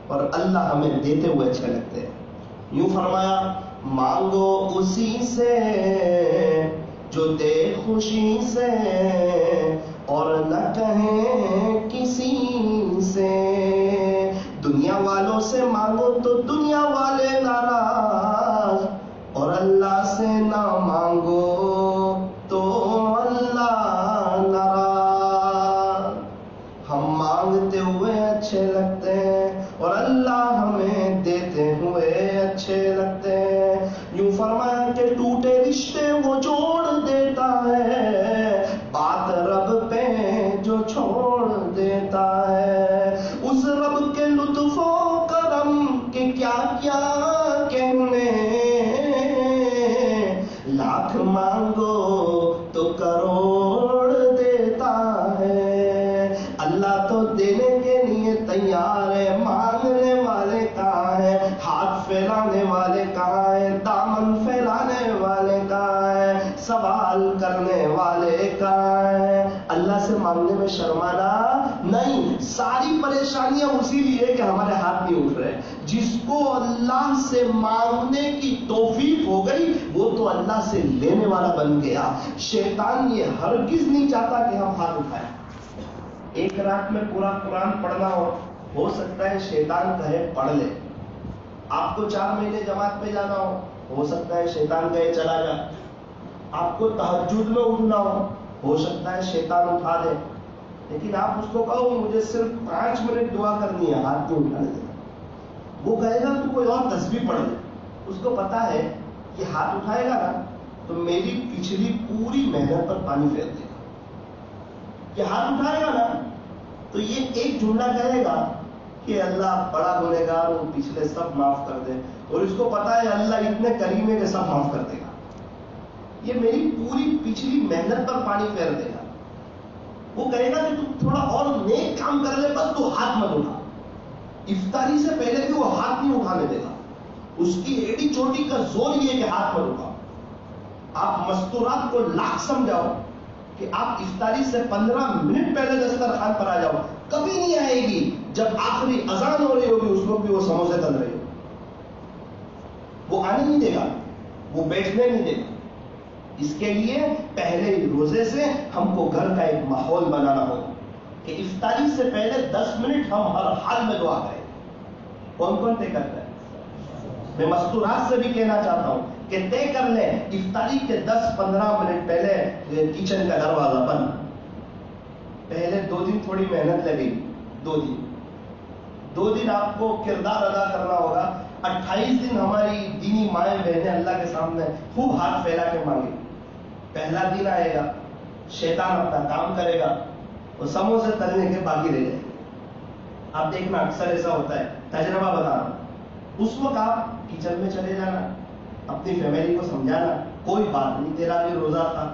اور اللہ ہمیں دیتے ہوئے اچھے لگتے ہیں. یوں فرمایا مانگو اسی سے جو دے خوشی سے، اور نہ کہیں کسی سے. دنیا والوں سے مانگو تو دنیا والے ناراض، اور اللہ سے نہ مانگو تو اللہ ناراض. ہم مانگتے ہوئے اچھے لگتے ہیں اور اللہ ہمیں دیتے ہوئے اچھے لگتے ہیں. یوں فرمایا کہ ٹوٹے رشتے وہ جوڑ دیتا ہے، بات رب پہ جو چھوڑ دیتا ہے. اس رب کے لطف و کرم کے کیا کیا کہنے، لاکھ مانگو تو کروڑ دیتا ہے. اللہ تو دینے کے لیے تیار ہے، مانگنے والے کہاں ہیں؟ ہاتھ پھیلانے والے کہاں ہیں؟ دامن پھیلانے والے کہاں ہیں؟ سوال کرنے والے کہاں ہیں؟ اللہ سے مانگنے میں شرمانا نہیں. ساری پریشانیاں اسی لیے کہ ہمارے ہاتھ نہیں اٹھ رہے. جس کو اللہ سے مانگنے کی توفیق ہو گئی وہ تو اللہ سے لینے والا بن گیا. شیطان یہ ہرگز نہیں چاہتا کہ ہم ہاتھ اٹھائیں. ایک رات میں پورا قرآن پڑھنا ہو سکتا ہے شیطان کہے پڑھ لے. آپ کو 4 مہینے جماعت میں جانا ہو سکتا ہے شیطان کہے چلا جا. آپ کو تہجد میں اٹھنا ہو سکتا ہے شیطان اٹھا دے. لیکن آپ اس کو کہو مجھے صرف 5 منٹ دعا کرنی ہے، ہاتھ نہیں اٹھانے دینا. وہ کہے گا تو کوئی اور تسبیح پڑھ لے. اس کو پتا ہے کہ ہاتھ اٹھائے گا نا تو میری پچھلی پوری محنت پر پانی پھیر دے گا. کہ ہاتھ اٹھائے گا نا تو یہ ایک جملہ کہے گا کہ اللہ بڑا گنہگار ہوں، پچھلے سب معاف کر دے. اور اس کو پتا ہے اللہ اتنے کریم ہے کہ سب معاف کر دے گا، یہ میری پوری پچھلی محنت پر پانی پھیر دے گا. وہ کہے گا کہ تم تھوڑا اور نیک کام کر لے، بس تو ہاتھ مت اٹھا. افطاری سے پہلے بھی وہ ہاتھ نہیں اٹھانے دے گا. اس کی ایڈی چوٹی کا زور یہ کہ ہاتھ مت اٹھاؤ. آپ مستورات کو لاکھ سمجھاؤ کہ آپ افطاری سے 15 منٹ پہلے دسترخوان پر آ جاؤ، کبھی نہیں آئے گی. جب آخری اذان ہو رہی ہوگی اس وقت بھی وہ سموسے تل رہی ہوگی. وہ آنے نہیں دے گا، وہ بیٹھنے نہیں دے گا. اس کے لیے پہلے روزے سے ہم کو گھر کا ایک ماحول بنانا ہوگا کہ افطاری سے پہلے 10 منٹ ہم ہر حال میں دعا کریں. کون کون طے کرتا ہے؟ میں مستورات سے بھی کہنا چاہتا ہوں کہ طے کر لیں افطاری کے 10-15 منٹ پہلے کچن کا دروازہ بند. پہلے 2 دن تھوڑی محنت لگے گی، 2 دن آپ کو کردار ادا کرنا ہوگا. 28 دن ہماری دینی مائیں بہنیں اللہ کے سامنے خوب ہاتھ پھیلا کے مانگے. پہلا دن آئے گا، شیطان اپنا کام کرے گا اور سموسے تلنے کے باقی رہ جائے گا. آپ دیکھنا اکثر ایسا ہوتا ہے، تجربہ بتا رہا ہوں. اس وقت آپ کچن میں چلے جانا، اپنی فیملی کو سمجھانا کوئی بات نہیں، تیرا بھی روزہ تھا،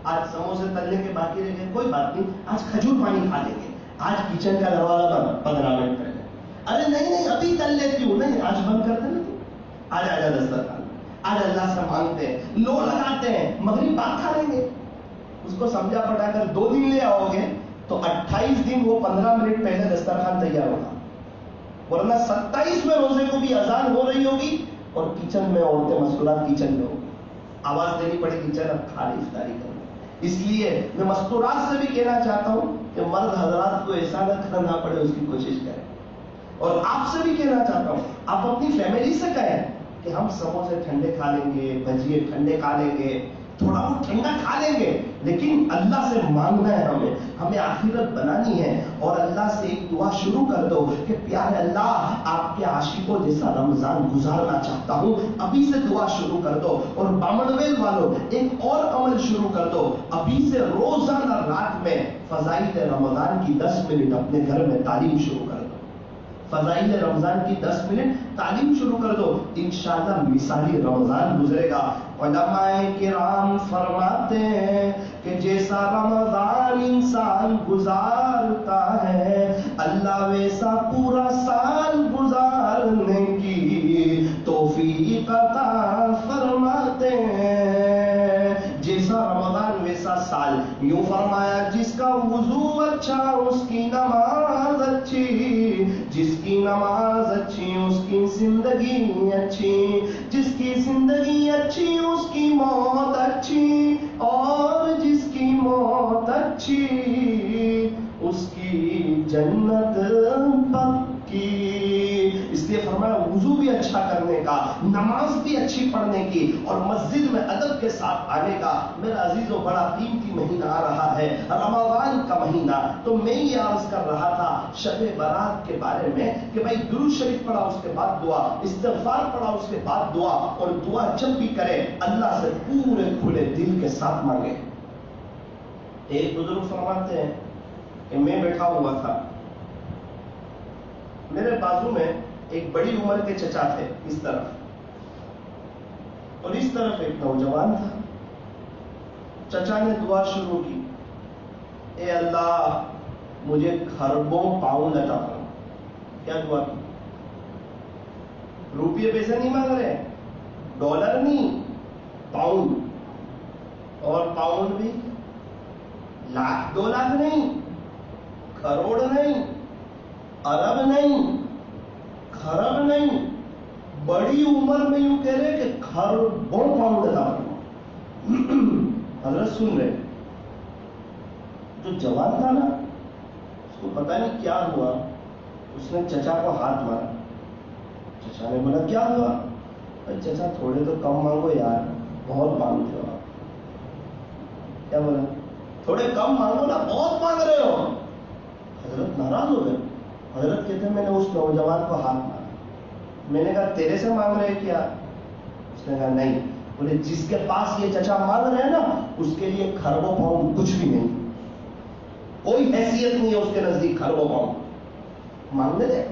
آج سموسے تلنے کے باقی رہ گئے، کوئی بات نہیں، آج کھجور پانی کھا لیں گے، آج کچن کا دروازہ بند 15 منٹ پہلے. ارے نہیں ابھی تل لیتی ہوں، نہیں آج بند کر دیں. آج آ جا دسترخوان، آج اللہ سے مانگتے ہیں، لو لگاتے ہیں، مغرب بعد کھا لیں گے. اس کو سمجھا پڑا کر 2 دن لے آؤ گے تو 28 دن وہ 15 منٹ پہلے دسترخوان تیار ہوگا. ورنہ 27 روزے کو بھی اذان ہو رہی ہوگی اور کچن میں عورتیں مستورات کچن میں ہوگی، آواز دینی پڑے گی چل اب کھا لے افطاری کرو. اس لیے میں مستورات سے بھی کہنا چاہتا ہوں کہ مرد حضرات کو ایسا نہ کرنا پڑے، اس کی کوشش کریں. اور آپ سے بھی کہنا چاہتا ہوں آپ اپنی فیملی سے کہیں کہ ہم سموسے ٹھنڈے کھا لیں گے، بھجیے ٹھنڈے کھا لیں گے، تھوڑا بہت ٹھنڈا کھا لیں گے، لیکن اللہ سے مانگنا ہے، ہمیں آخرت بنانی ہے. اور اللہ سے ایک دعا شروع کر دو کہ پیارے اللہ آپ کے عاشقوں جیسا رمضان گزارنا چاہتا ہوں. ابھی سے دعا شروع کر دو. اور بامڑویل والوں ایک اور عمل شروع کر دو، ابھی سے روزانہ رات میں فضائل رمضان کی 10 منٹ اپنے گھر میں تعلیم شروع کر دو. فضائل رمضان کی 10 منٹ تعلیم شروع کر دو، انشاءاللہ مثالی رمضان گزرے گا. علماء کرام فرماتے ہیں کہ جیسا رمضان انسان گزارتا ہے اللہ ویسا پورا سال گزارنے کی توفیق عطا فرماتے ہیں. جیسا رمضان ویسا سال. یوں فرمایا جس کا وضو اچھا اس کی نماز اچھی، جس کی نماز اچھی اس کی زندگی اچھی، جس کی زندگی اچھی اس کی موت اچھی، اور جس کی موت اچھی اس کی جنت پکی. اس لیے فرمایا وضو بھی اچھا کرنے کا، نماز بھی اچھی پڑھنے کی، اور مسجد میں ادب کے ساتھ آنے کا. میرا عزیزو بڑا قیمتی مہینہ آ رہا ہے، رمضان کا مہینہ. تو میں یہ عرض کر رہا تھا شب برات کے بارے میں کہ بھائی درود شریف پڑھا اس کے بعد دعا، استغفار پڑھا اس کے بعد دعا، اور دعا جب بھی کرے اللہ سے پورے کھلے دل کے ساتھ مانگے. ایک بزرگ فرماتے ہیں کہ میں بیٹھا ہوا تھا، میرے بازو میں ایک بڑی عمر کے چچا تھے اس طرف، اور اس طرف ایک نوجوان تھا. چچا نے دعا شروع کی، اے اللہ مجھے خربوں پاؤنڈ عطا فرما. کیا دعا کی؟ روپیے پیسے نہیں مانگ رہے، ڈالر نہیں، پاؤنڈ. اور پاؤنڈ بھی لاکھ 2 لاکھ نہیں، کروڑ نہیں، ارب نہیں، خرب نہیں، بڑی عمر میں یوں کہہ رہے کہ خربوں پاؤنڈ عطا فرما. حضرت سن رہے، جو جوان تھا نا اس کو پتہ نہیں کیا ہوا، اس نے چچا کو ہاتھ مارا. چچا نے بولا کیا ہوا؟ چچا تھوڑے تو کم مانگو یار، بہت مانگتے ہو آپ. کیا بولا؟ تھوڑے کم مانگو نا، بہت مانگ رہے ہو. حضرت ناراض ہو گئے. حضرت کہتے ہیں میں نے اس نوجوان کو ہاتھ مارا. میں نے کہا تیرے سے مانگ رہے کیا؟ اس نے کہا نہیں. بولے جس کے پاس یہ چچا مانگ رہے ہیں نا اس کے لیے خربوں پاؤنڈ کچھ بھی نہیں، کوئی حیثیت نہیں ہے اس کے نزدیک خربوں پاؤنڈ. مانگنے دے.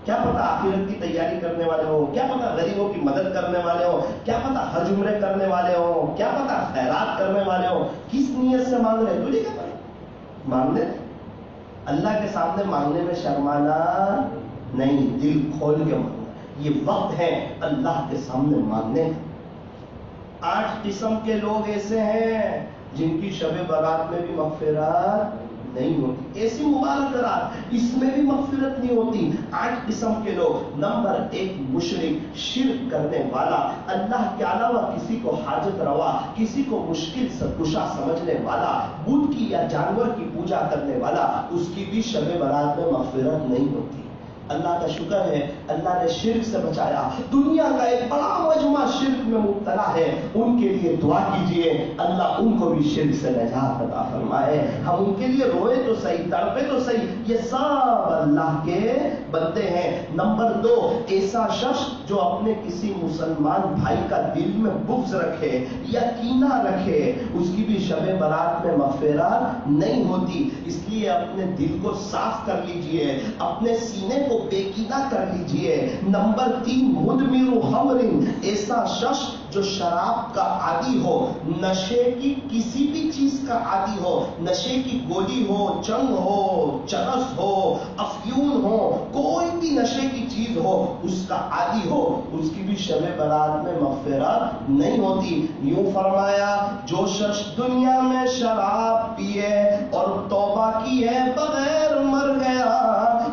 کیا پتا آخرت کی تیاری کرنے والے ہو، کیا پتا غریبوں کی مدد کرنے والے ہو، کیا پتا حج عمرے کرنے والے ہو، کیا پتا خیرات کرنے والے ہو. کس نیت سے مانگ رہے تجھے کیا پتا؟ مانگنے اللہ کے سامنے مانگنے میں شرمانا نہیں، دل کھول کے مانگنا. یہ وقت ہے اللہ کے سامنے مانگنے. 8 قسم کے لوگ ایسے ہیں جن کی شب برات میں بھی مغفرت نہیں ہوتی. ایسی مبارک رات، اس میں بھی مغفرت نہیں ہوتی. 8 قسم کے لوگ. نمبر 1 مشرک، شرک کرنے والا، اللہ کے علاوہ کسی کو حاجت روا، کسی کو مشکل سے کشا سمجھنے والا، بت کی یا جانور کی پوجا کرنے والا، اس کی بھی شب برات میں مغفرت نہیں ہوتی. اللہ کا شکر ہے اللہ نے شرک سے بچایا. دنیا کا ایک بڑا مجموعہ شرک میں مبتلا ہے، ان کے لیے دعا کیجئے اللہ ان کو بھی شرک سے نجات عطا فرمائے. ہم ان کے لیے روئے تو صحیح، تڑپے تو صحیح، یہ سب اللہ کے بندے ہیں. نمبر 2 ایسا شخص جو اپنے کسی مسلمان بھائی کا دل میں بغض رکھے یا کینہ رکھے، اس کی بھی شب برات میں مغفرت نہیں ہوتی. اس لیے اپنے دل کو صاف کر لیجئے، اپنے سینے کو بے کینہ کر لیجئے. نمبر 3 مدمر خمر، ایسا شخص جو شراب کا عادی ہو، نشے کی کسی بھی چیز کا عادی ہو، نشے کی گولی ہو، چنگ ہو، چرس ہو، افیون ہو، کوئی بھی نشے کی چیز ہو اس کا عادی ہو، اس کی بھی شب برات میں مغفرت نہیں ہوتی. یوں فرمایا جو شخص دنیا میں شراب پیے اور توبہ کی ہے بغیر مر گیا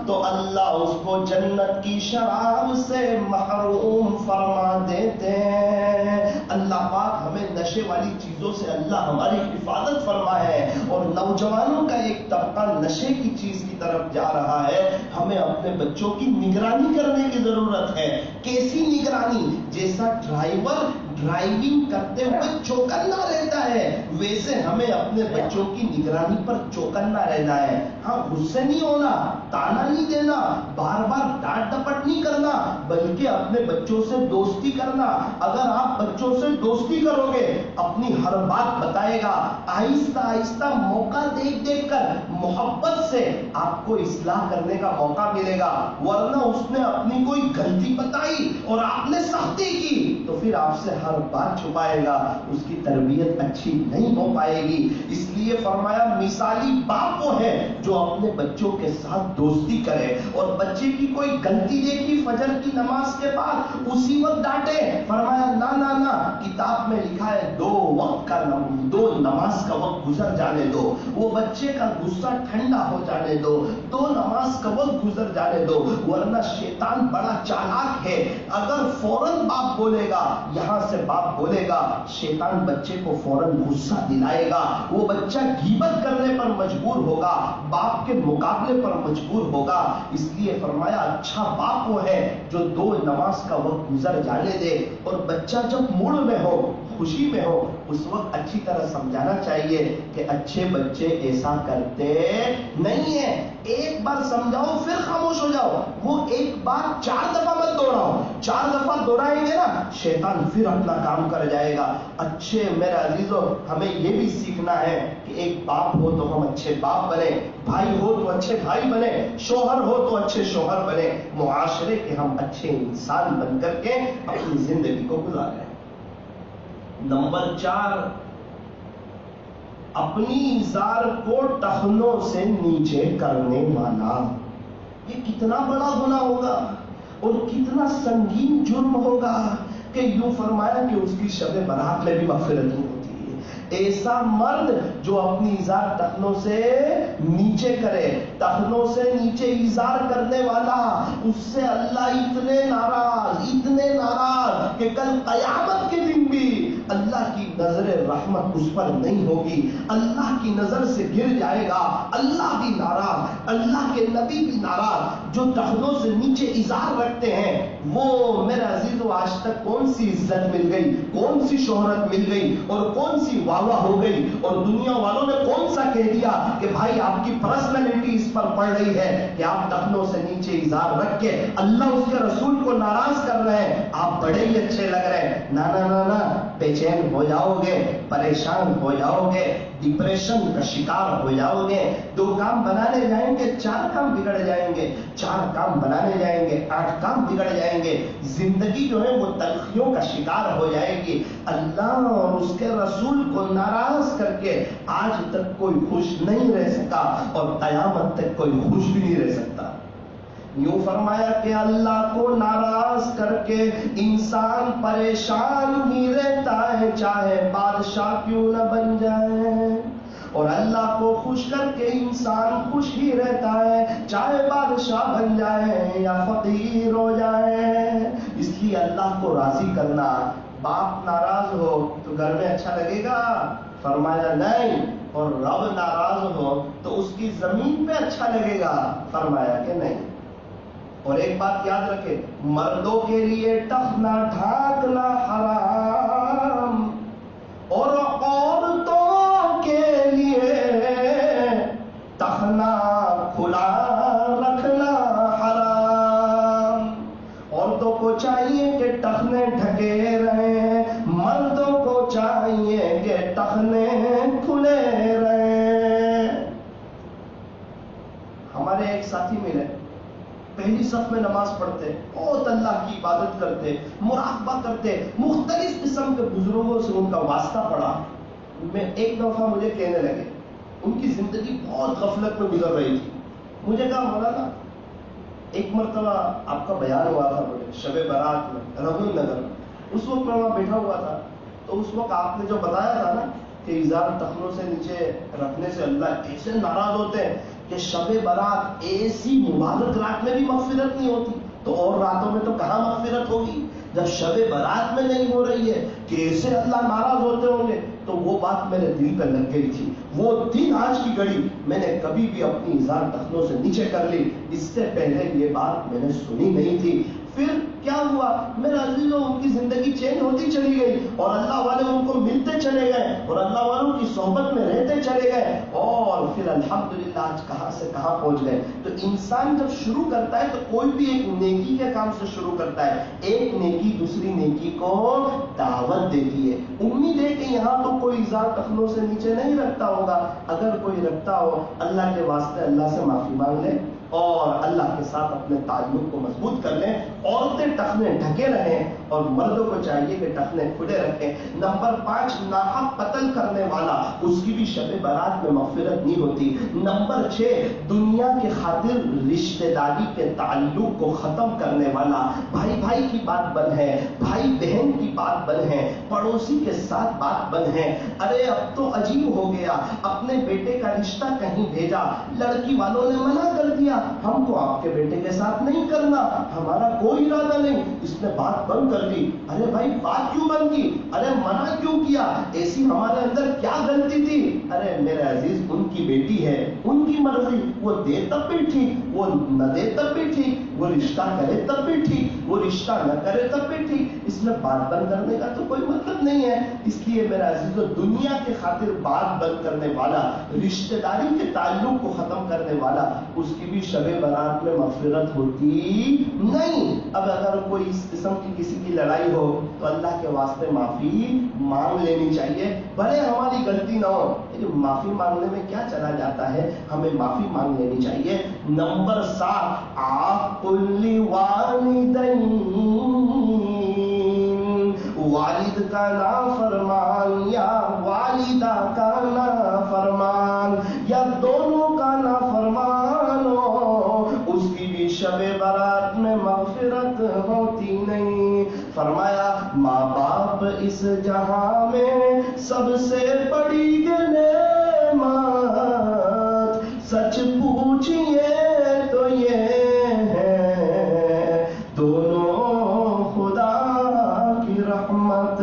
تو اللہ اس کو جنت کی شراب سے محروم فرما دیتے ہیں. اللہ پاک ہمیں نشے والی چیزوں سے اللہ ہماری حفاظت فرمائے. اور نوجوانوں کا ایک طبقہ نشے کی چیز کی طرف جا رہا ہے. ہمیں اپنے بچوں کی نگرانی کرنے کی ضرورت ہے. کیسی نگرانی؟ جیسا ڈرائیور ڈرائیونگ کرتے ہوئے چوکنا رہتا ہے، ویسے ہمیں اپنے بچوں کی نگرانی پر چوکنا رہنا ہے. ہاں غصے نہیں ہونا، تانا نہیں دینا، بار بار ڈانٹ ڈپٹ نہیں کرنا، بلکہ اپنے بچوں سے دوستی کرنا. اگر آپ بچوں سے دوستی کرو گے اپنی ہر بات بتائے گا، آہستہ آہستہ موقع دیکھ دیکھ کر محبت سے آپ کو اصلاح کرنے کا موقع ملے گا. ورنہ اس نے اپنی کوئی غلطی بتائی اور آپ نے سختی کی تو پھر آپ سے ہر بات چھپائے گا، اس کی تربیت اچھی نہیں ہو پائے گی. اس لیے فرمایا مثالی باپ وہ ہے جو اپنے بچوں کے ساتھ دوستی کرے اور بچے کی کوئی غلطی دیکھی فجر کی نماز کے بعد اسی وقت ڈانٹے. فرمایا نہ نہ نہ، کتاب میں لکھا ہے 2 نماز کا وقت گزر جانے دو، وہ بچے کا غصہ ٹھنڈا ہو جانے دو، 2 نماز کا وقت گزر جانے دو. ورنہ شیطان بڑا چالاک ہے، اگر فوراً باپ بولے گا، یہاں سے باپ بولے گا، شیطان بچے کو فوراً غصہ دلائے گا، وہ بچہ غیبت کرنے پر مجبور ہوگا، باپ کے مقابلے پر مجبور ہوگا. اس لیے فرمایا اچھا باپ وہ ہے جو 2 نماز کا وقت گزر جانے دے. اور بچہ جب موڈ میں ہو، خوشی میں ہو، اس وقت اچھی طرح سمجھانا چاہیے کہ اچھے بچے ایسا کرتے نہیں ہیں. ایک بار سمجھاؤ پھر خاموش ہو جاؤ. وہ ایک بات 4 دفعہ مت دوہراؤ، 4 دفعہ دوہرائیں گے نا شیطان پھر اپنا کام کر جائے گا. اچھے میرے عزیزو، ہمیں یہ بھی سیکھنا ہے کہ ایک باپ ہو تو ہم اچھے باپ بنے، بھائی ہو تو اچھے بھائی بنے، شوہر ہو تو اچھے شوہر بنے، معاشرے کے ہم اچھے انسان بن کر کے اپنی زندگی کو گزاریں. نمبر 4 اپنی ازار کو ٹخنوں سے نیچے کرنے والا. یہ کتنا بڑا گناہ ہوگا اور کتنا سنگین جرم ہوگا کہ یوں فرمایا کہ اس کی شب برات میں بھی مغفرت نہیں ہوتی. ایسا مرد جو اپنی ازار ٹخنوں سے نیچے کرے، ٹخنوں سے نیچے ازار کرنے والا، اس سے اللہ اتنے ناراض کہ کل قیامت کے دن بھی اللہ کی نظر رحمت اس پر نہیں ہوگی، اللہ کی نظر سے گر جائے گا. اللہ بھی ناراض، اللہ کے نبی بھی ناراض. جو ٹخنوں سے نیچے ازار رکھتے ہیں وہ میرے عزیزو آج تک کون سی عزت مل گئی، کون سی شہرت مل گئی اور کون سی واہ ہو گئی، اور دنیا والوں نے کون سا کہہ دیا کہ بھائی آپ کی پرسنالٹی اس پر پڑ رہی ہے کہ آپ ٹخنوں سے نیچے ازار رکھ کے اللہ اس کے رسول کو ناراض کر رہے ہیں، آپ بڑے ہی اچھے لگ رہے ہیں. نہ نہ نہ نہ، بے چین ہو جاؤ. جاؤ گے، پریشان ہو جاؤ گے، ڈپریشن کا شکار ہو جاؤ گے. 2 کام بنانے جائیں گے 4 کام بگڑ جائیں گے، 4 کام بنانے جائیں گے 8 کام بگڑ جائیں گے. زندگی جو ہے وہ تلخیوں کا شکار ہو جائے گی. اللہ اور اس کے رسول کو ناراض کر کے آج تک کوئی خوش نہیں رہ سکا اور قیامت تک کوئی خوش بھی نہیں رہ سکتا. یوں فرمایا کہ اللہ کو ناراض کر کے انسان پریشان ہی رہتا ہے چاہے بادشاہ کیوں نہ بن جائے، اور اللہ کو خوش کر کے انسان خوش ہی رہتا ہے چاہے بادشاہ بن جائے یا فقیر ہو جائے. اس لیے اللہ کو راضی کرنا. باپ ناراض ہو تو گھر میں اچھا لگے گا؟ فرمایا نہیں. اور رب ناراض ہو تو اس کی زمین پہ اچھا لگے گا؟ فرمایا کہ نہیں. اور ایک بات یاد رکھے، مردوں کے لیے ٹخنا ڈھانکنا حرام اور عورتوں کے لیے ٹخنا کھلا رکھنا حرام. عورتوں کو چاہیے کہ ٹخنے ڈھکے رہیں، مردوں کو چاہیے کہ ٹخنے کھلے رہیں. ہمارے ایک ساتھی ملے، پہلی صف میں نماز پڑھتے، بہت اللہ کی عبادت کرتے، مراقبہ کرتے، مختلف قسم کے بزرگوں سے ان کا واسطہ پڑا. میں ایک دفعہ مجھے کہنے لگے، ان کی زندگی بہت غفلت میں گزر رہی تھی. مجھے کہا مولانا ایک مرتبہ آپ کا بیان ہوا تھا مجھے شب برات میں رغم نگر. اس وقت میں وہاں بیٹھا ہوا تھا تو اس وقت آپ نے جو بتایا تھا نا کہ ازار ٹخنوں سے نیچے رکھنے سے اللہ ایسے ناراض ہوتے ہیں کہ شب برات ایسی مبارک رات میں بھی مغفرت نہیں ہوتی تو اور راتوں میں تو کہاں مغفرت ہوگی. جب شب برات میں نہیں ہو رہی ہے کہ ایسے اللہ ناراض ہوتے ہوں گے. تو وہ بات میرے دل پہ لگ گئی تھی. وہ دن آج کی گھڑی میں نے کبھی بھی اپنی ازار ٹخنوں سے نیچے کر لی. اس سے پہلے یہ بات میں نے سنی نہیں تھی. پھر کیا ہوا میرے عزیزوں، ان کی زندگی چینج ہوتی چلی گئی اور اللہ والے ان کو ملتے چلے گئے اور اللہ والوں کی صحبت میں رہتے چلے گئے اور پھر الحمدللہ آج کہاں سے کہاں پہنچ گئے. تو انسان جب شروع کرتا ہے تو کوئی بھی ایک نیکی کے کام سے شروع کرتا ہے. ایک نیکی دوسری نیکی کو دعوت دیتی ہے. امید ہے کہ یہاں تو کوئی ازار ٹخنوں سے نیچے نہیں رکھتا ہوگا. اگر کوئی رکھتا ہو اللہ کے واسطے اللہ سے معافی مانگ لے اور اللہ کے ساتھ اپنے تعلق کو مضبوط کر لیں. عورتیں ٹخنے ڈھکے رہیں اور مردوں کو چاہیے کہ ٹخنے کھلے رکھیں. نمبر 5 ناحق قتل کرنے والا، اس کی بھی شب برات میں مغفرت نہیں ہوتی. نمبر 6 دنیا کے خاطر رشتہ داری کے تعلق کو ختم کرنے والا. بھائی بھائی کی بات بن ہے، بھائی بہن کی بات بن ہے، پڑوسی کے ساتھ بات بن ہے. ارے اب تو عجیب ہو گیا، اپنے بیٹے کا رشتہ کہیں بھیجا، لڑکی والوں نے منع کر دیا ہم کو آپ کے بیٹے کے ساتھ نہیں کرنا، ہمارا کوئی ارادہ نہیں. اس نے بات بند کر دی. ارے بھائی بات کیوں بند کی؟ ارے منع کیوں کیا؟ ایسی ہمارے اندر کیا غلطی تھی؟ ارے میرے عزیز ان کی بیٹی ہے، ان کی مرضی، وہ دے تب بھی ٹھیک، وہ نہ دے تب بھی ٹھیک، وہ رشتہ کرے تب بھی ٹھیک، وہ رشتہ نہ کرے تب بھی ٹھیک. اس میں بات بند کرنے کا تو کوئی مطلب نہیں ہے. اس لیے میرا عزیز دنیا کے خاطر بات بند کرنے والا، رشتہ داری کے تعلق کو ختم کرنے والا، اس کی بھی شب برات میں مغفرت ہوتی نہیں. اب اگر کوئی اس قسم کی کسی کی لڑائی ہو تو اللہ کے واسطے معافی مانگ لینی چاہیے. بھلے ہماری غلطی نہ ہو لیکن معافی مانگنے میں کیا چلا جاتا ہے، ہمیں معافی مانگ لینی چاہیے. نمبر 7 عاقل والدین، والد کا نافرمان یا والدہ کا نافرمان یا دونوں کا نافرمان ہو، اس کی بھی شب برات میں مغفرت ہوتی نہیں. فرمایا ماں باپ اس جہاں میں سب سے بڑی نعمت، سچ پوچھئے تو یہ ہے دونوں خدا کی رحمت.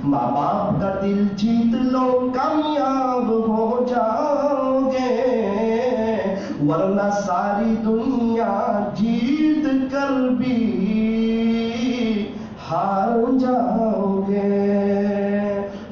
ماں باپ کا دل جیت لو کامیاب ہو جاؤ گے، ورنہ ساری دنیا جیت کر بھی ہار جاؤ گے.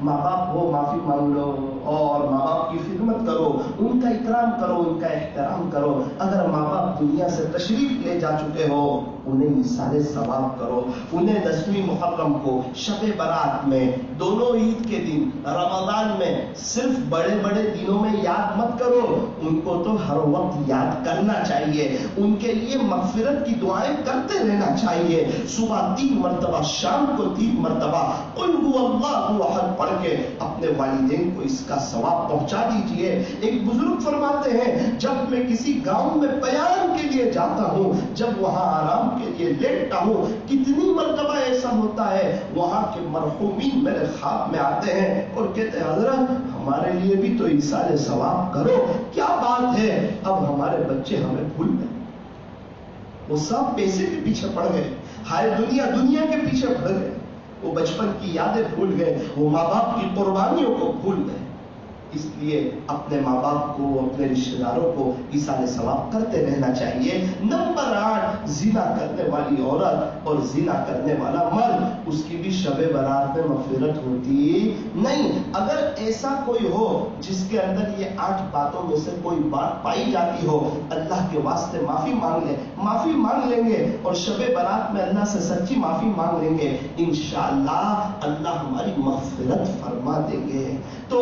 ماں باپ کو معافی مانگ لو اور ماں باپ کی فکر خدمت کرو, ان کا اکرام کرو, ان کا احترام کرو. اگر ماں باپ دنیا سے تشریف لے جا چکے ہو انہیں ایصال ثواب کرو. انہیں 10ویں محرم کو, شب برات میں, دونوں عید کے دن, رمضان میں صرف بڑے بڑے دنوں میں یاد مت کرو, ان کو تو ہر وقت یاد کرنا چاہیے. ان کے لیے مغفرت کی دعائیں کرتے رہنا چاہیے. صبح 3 مرتبہ, شام کو 3 مرتبہ قل هو اللہ احد پڑھ کے اپنے والدین کو اس کا ثواب پہنچا دیجئے. ایک بزرگ فرماتے ہیں جب میں کسی گاؤں میں بیان کے لیے جاتا ہوں, جب وہاں آرام کے لیے لیٹتا ہوں, کتنی مرتبہ ایسا ہوتا ہے وہاں کے مرحومین میرے خواب میں آتے ہیں اور کہتے ہیں حضرت ہمارے لیے بھی تو ایصال ثواب کرو. کیا بات ہے, اب ہمارے بچے ہمیں بھول گئے, وہ سب پیسے کے پیچھے پڑ گئے, ہائے دنیا کے پیچھے پڑ گئے, وہ بچپن کی یادیں بھول گئے, وہ ماں باپ کی قربانیوں کو بھول گئے. اس لیے اپنے ماں باپ کو, اپنے رشتہ داروں کو ایصال ثواب کرتے رہنا چاہیے. نمبر 8, زنا کرنے والی عورت اور زنا کرنے والا مرد, اس کی بھی شب برات میں مغفرت ہوتی نہیں. اگر ایسا کوئی ہو جس کے اندر یہ 8 باتوں میں سے کوئی بات پائی جاتی ہو, اللہ کے واسطے معافی مانگ لیں گے اور شب برات میں اللہ سے سچی معافی مانگ لیں گے, انشاءاللہ اللہ ہماری مغفرت فرما دیں گے. تو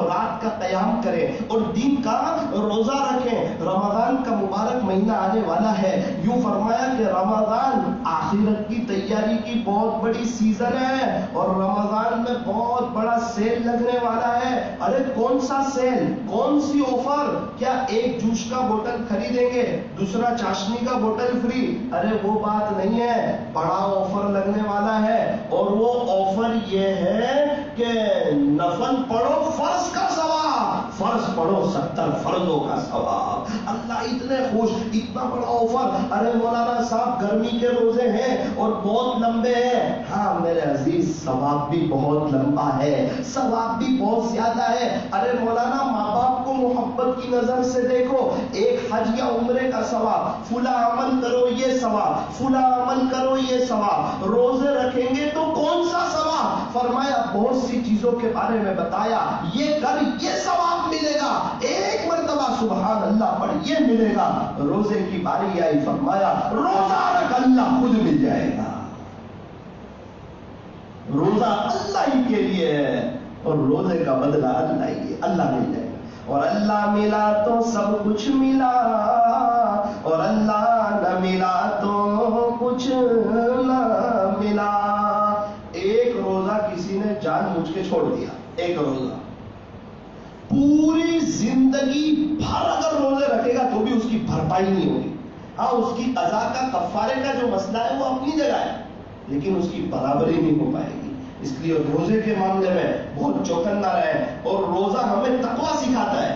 رات کا قیام کریں اور دین کا روزہ رکھیں. رمضان کا مبارک مہینہ آنے والا ہے. یوں فرمایا کہ رمضان آخرت کی تیاری کی بہت بڑی سیزن ہے اور رمضان میں بہت بڑا سیل لگنے والا ہے. ارے کون سا سیل, کون سی آفر؟ کیا ایک جوس کا بوتل خریدیں گے دوسرا چاشنی کا بوتل فری؟ ارے وہ بات نہیں ہے, بڑا آفر لگنے والا ہے. اور وہ آفر یہ ہے کہ نفل پڑھو فرض کا ثواب, فرض پڑھو 70 فرضوں کا ثواب. اللہ اتنے خوش, اتنا بڑا آفر. ارے مولانا صاحب گرمی کے روزے ہیں اور بہت لمبے ہیں. ہاں میرے عزیز ثواب بھی بہت لمبا ہے, ثواب بھی بہت زیادہ ہے. ارے مولانا ماں باپ کو محبت کی نظر سے دیکھو, ایک حج یا عمرے کا ثواب, فلاں عمل کرو یہ ثواب, فلاں عمل کرو یہ ثواب. روزے رکھیں گے تو کون سا ثواب؟ فرمایا بہت سی چیزوں کے بارے میں بتایا, یہ کر یہ ثواب ملے گا, ایک مرتبہ سبحان اللہ پڑھ یہ ملے گا. روزے کی باری آئی, فرمایا روزہ رکھ اللہ خود مل جائے گا. روزہ اللہ ہی کے لیے ہے اور روزے کا بدلہ اللہ ہی ہے, اللہ مل جائے گا. اور اللہ ملا تو سب کچھ ملا اور اللہ نہ ملا تو کچھ نہ ملا. ایک روزہ کسی نے جان بوجھ کے چھوڑ دیا, ایک روزہ, پوری زندگی بھر اگر روزے رکھے گا تو بھی اس کی بھرپائی نہیں ہوگی. ہاں اس کی قضا کا کفارے کا جو مسئلہ ہے وہ اپنی جگہ ہے, لیکن اس کی برابری نہیں ہو پائے گی. اس لیے روزے کے معاملے میں بہت چوکنا رہے. اور روزہ ہمیں تقویٰ سکھاتا ہے.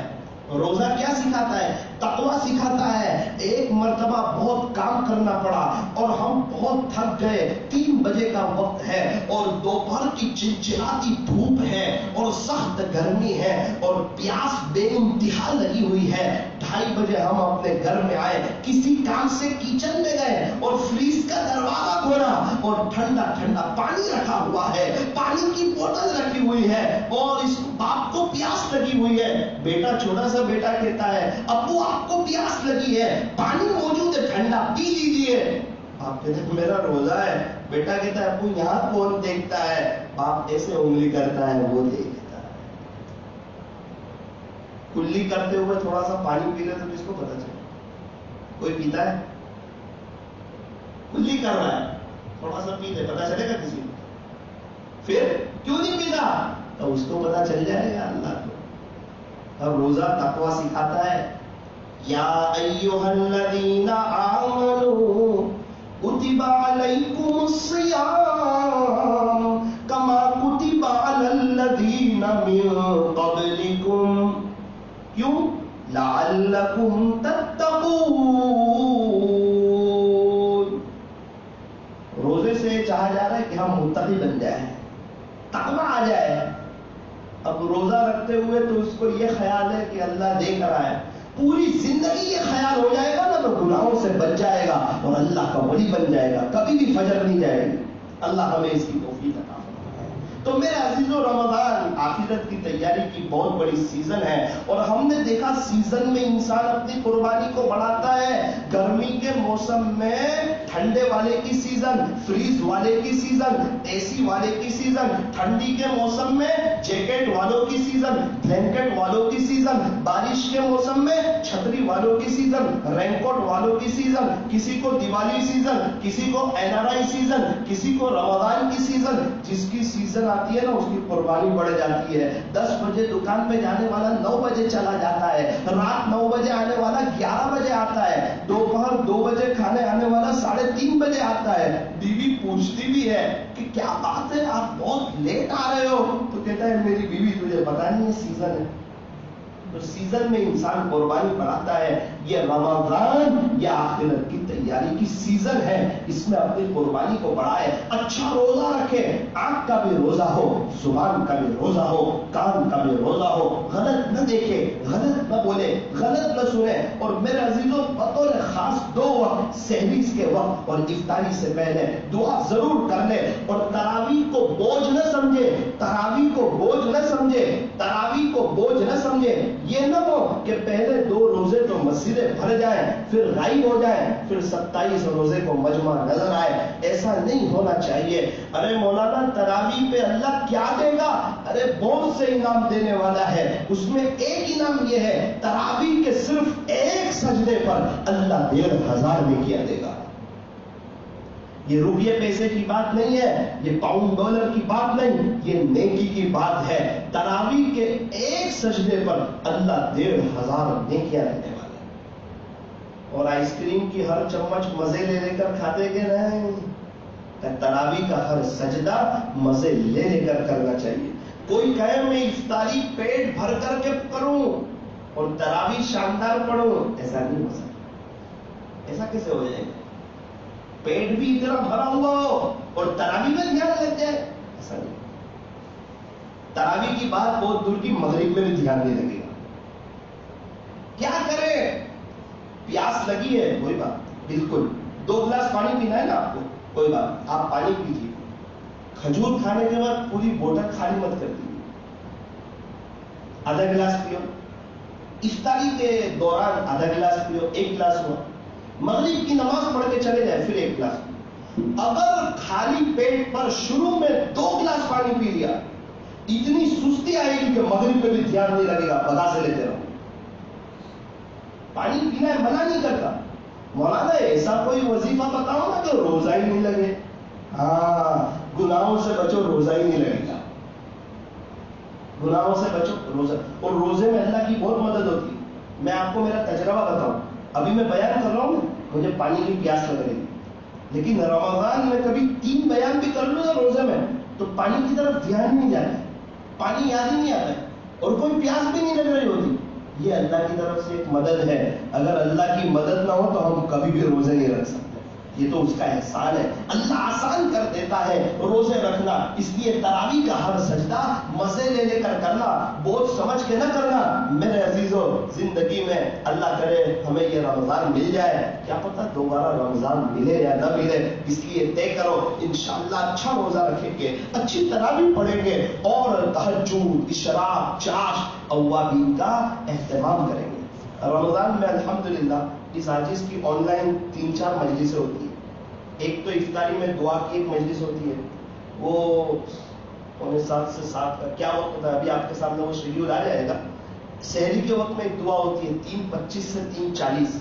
روزہ کیا سکھاتا ہے؟ تقویٰ سکھاتا ہے. ایک مرتبہ بہت کام کرنا پڑا اور ہم بہت تھک گئے, 3 بجے کا وقت ہے اور دوپہر کی چلچلاتی دھوپ ہے اور سخت گرمی ہے اور پیاس بے انتہا لگی ہوئی ہے. 2:30 بجے ہم اپنے گھر میں آئے, کسی کام سے کچن میں گئے اور فریز کا دروازہ کھولا اور ٹھنڈا ٹھنڈا پانی رکھا ہوا ہے, پانی کی بوتل رکھی ہوئی ہے اور اس باپ کو پیاس لگی ہوئی ہے. بیٹا, چھوٹا سا بیٹا کہتا ہے ابو آپ کو پیاس لگی ہے, پانی موجود ہے ٹھنڈا پی لیجیے. آپ کہتے ہیں میرا روزہ ہے. بیٹا کہتا ہے ابو یہاں کون دیکھتا ہے؟ باپ ایسے انگلی کرتا ہے, وہ دیکھتا ہے. کلی کرتے ہوئے تھوڑا سا پانی پی لے تو کس کو پتا چلے؟ کوئی پیتا ہے؟ کلی کر رہا ہے, تھوڑا سا پی لے, پتا چلے گا کسی کو؟ پھر کیوں نہیں پیتا؟ تو اس کو پتا چل جائے گا اللہ کو. اب روزہ تقویٰ سکھاتا ہے. یا ایھا الذین آمنوا کتب علیکم الصیام کما کتب علی الذین من قبلکم, کیوں؟ لعلکم تتقون. روزے سے چاہا جا رہا ہے کہ ہم متقی بن جائیں, تقویٰ آ جائے. اب روزہ رکھتے ہوئے تو اس کو یہ خیال ہے کہ اللہ دیکھ رہا ہے, پوری زندگی یہ خیال ہو جائے گا نا تو گناہوں سے بچ جائے گا اور اللہ کا ولی بن جائے گا, کبھی بھی فجر نہیں جائے گی. اللہ ہمیں اس کی توفیق عطا فرمائے. تو میرے عزیزو رمضان آخرت کی تیاری کی بہت بڑی سیزن ہے، اور ہم نے دیکھا سیزن میں انسان اپنی قربانی کو بڑھاتا ہے. گرمی کے موسم میں ٹھنڈے والے کی سیزن، فریز والے کی سیزن، اے سی والے کی سیزن. ٹھنڈی کے موسم میں جیکٹ والوں کی سیزن، بلینکٹ والوں کی سیزن. بارش کے موسم میں چھتری والوں کی سیزن، رین کوٹ والوں کی سیزن. کسی کو دیوالی سیزن، کسی کو NRI سیزن، کسی کو رمضان کی سیزن. جس کی سیزن آتی ہے نا اس کی قربانی بڑھ جاتی ہے. 10 بجے دکان پہ جانے والا 9 بجے چلا جاتا ہے، رات 9 بجے آنے والا 11 بجے آتا ہے، دوپہر 2 بجے کھانے آنے والا 3:30 بجے آتا ہے. بیوی پوچھتی بھی ہے کہ کیا بات ہے آپ بہت لیٹ آ رہے ہو؟ تو کہتا ہے میری بیوی تجھے پتا نہیں ہے سیزن ہے. تو سیزن میں انسان قربانی بڑھاتا ہے. یہ رمضان یہ آخرت کی تیاری کی سیزن ہے، اس میں اپنی قربانی کو بڑھائے. اچھا روزہ رکھے، آنکھ کا بھی روزہ ہو، زبان کا بھی روزہ ہو، کان کا بھی روزہ ہو. غلط نہ دیکھے، غلط نہ بولے، غلط نہ سنے. اور میرے عزیزوں بطور خاص 2 وقت، سحری کے وقت اور افطاری سے پہلے دعا ضرور کر لے. اور تراویح کو بوجھ نہ سمجھے، تراویح کو بوجھ نہ سمجھے، تراویح کو بوجھ نہ سمجھے. یہ نہ ہو کہ پہلے 2 روزے تو مسجدیں بھر جائیں، پھر غائب ہو جائیں، پھر 27 روزے کو مجمع نظر آئے. ایسا نہیں ہونا چاہیے. ارے مولانا تراویح پہ اللہ کیا دے گا؟ ارے بہت سے انعام دینے والا ہے. اس میں ایک انعام یہ ہے، تراویح کے صرف ایک سجدے پر اللہ 1500 نیکیاں دے گا. یہ روپیے پیسے کی بات نہیں ہے، یہ پاؤنڈ ڈالر کی بات نہیں، یہ نیکی کی بات ہے. تراویح کے ایک سجدے پر اللہ 1500 نیکیاں دینے والا ہے. اور آئس کریم کی ہر چمچ مزے لے لے کر کھاتے کہ نہیں؟ تراویح کا ہر سجدہ مزے لے لے کر کرنا چاہیے. کوئی کہے میں افطاری پیٹ بھر کر کے کروں اور تراویح شاندار پڑھوں، ایسا نہیں ہو سکتا. ایسا کیسے ہو جائے گا؟ پیٹ بھی اتنا بھرا ہوا ہو اور تراویح میں دھیان لگ جائے، ایسا نہیں. تراویح کی بات بہت دور کی، مغرب میں بھی دھیان نہیں لگے گا. کیا کرے؟ پیاس لگی ہے، کوئی بات، بالکل 2 گلاس پانی پینا ہے نا آپ کو، کوئی بات، آپ پانی پیجیے. کھجور کھانے کے بعد پوری بوتل خالی مت کر دیجیے، آدھا گلاس پیو. افطاری کے دوران آدھا گلاس پیو، 1 گلاس ہوا. مغرب کی نماز پڑھ کے چلے جائے، پھر 1 گلاس. اگر خالی پیٹ پر شروع میں 2 گلاس پانی پی لیا، اتنی سستی آئے گی کہ مغرب پہ بھی دھیان نہیں لگے گا، بتا سے لیتے رہو. پانی پینا ہے، منع نہیں کرتا. مولانا ایسا کوئی وظیفہ بتاؤ نا کہ روزہ ہی نہیں لگے. ہاں، گناہوں سے بچو، روزہ ہی نہیں لگے گا. گناہوں سے بچو، روزہ. اور روزے میں اللہ کی بہت مدد ہوتی ہے. میں آپ کو میرا تجربہ بتاؤں. ابھی میں بیان کر رہا ہوں، مجھے پانی کی پیاس لگ رہی ہے، لیکن رمضان میں کبھی 3 بیان بھی کر لوں نا روزے میں تو پانی کی طرف دھیان نہیں جاتا ہے، پانی یاد ہی نہیں آتا ہے، اور کوئی پیاس بھی نہیں لگ رہی ہوتی. یہ اللہ کی طرف سے ایک مدد ہے. اگر اللہ کی مدد نہ ہو تو ہم کبھی بھی روزے نہیں رکھ سکتے. یہ تو اس کا احسان ہے. اللہ آسان کر دیتا ہے روزے رکھنا. اس لیے تراویح کا ہر سجدہ مزے لے لے کر کرنا، بوجھ سمجھ کے نہ کرنا. میرے عزیزوں زندگی میں اللہ کرے ہمیں یہ رمضان مل جائے، کیا پتہ دوبارہ رمضان ملے یا نہ ملے. اس لیے طے کرو انشاءاللہ اچھا روزہ رکھیں گے، اچھی تراویح پڑھیں گے، اور تہجد، اشراق، چاش، اوابین کا اہتمام کریں گے. رمضان میں الحمدللہ اس عاجز کی آن لائن 3-4 مجلسیں ہوتی ہیں. ایک تو افطاری میں دعا کی ایک مجلس ہوتی ہے، وہ 7:45 سے 7 کا کیا وقت ہوتا ہے، ابھی آپ کے سامنے وہ شیڈیول آ جائے گا. سحری کے وقت میں ایک دعا ہوتی ہے 3:25 سے 3:40.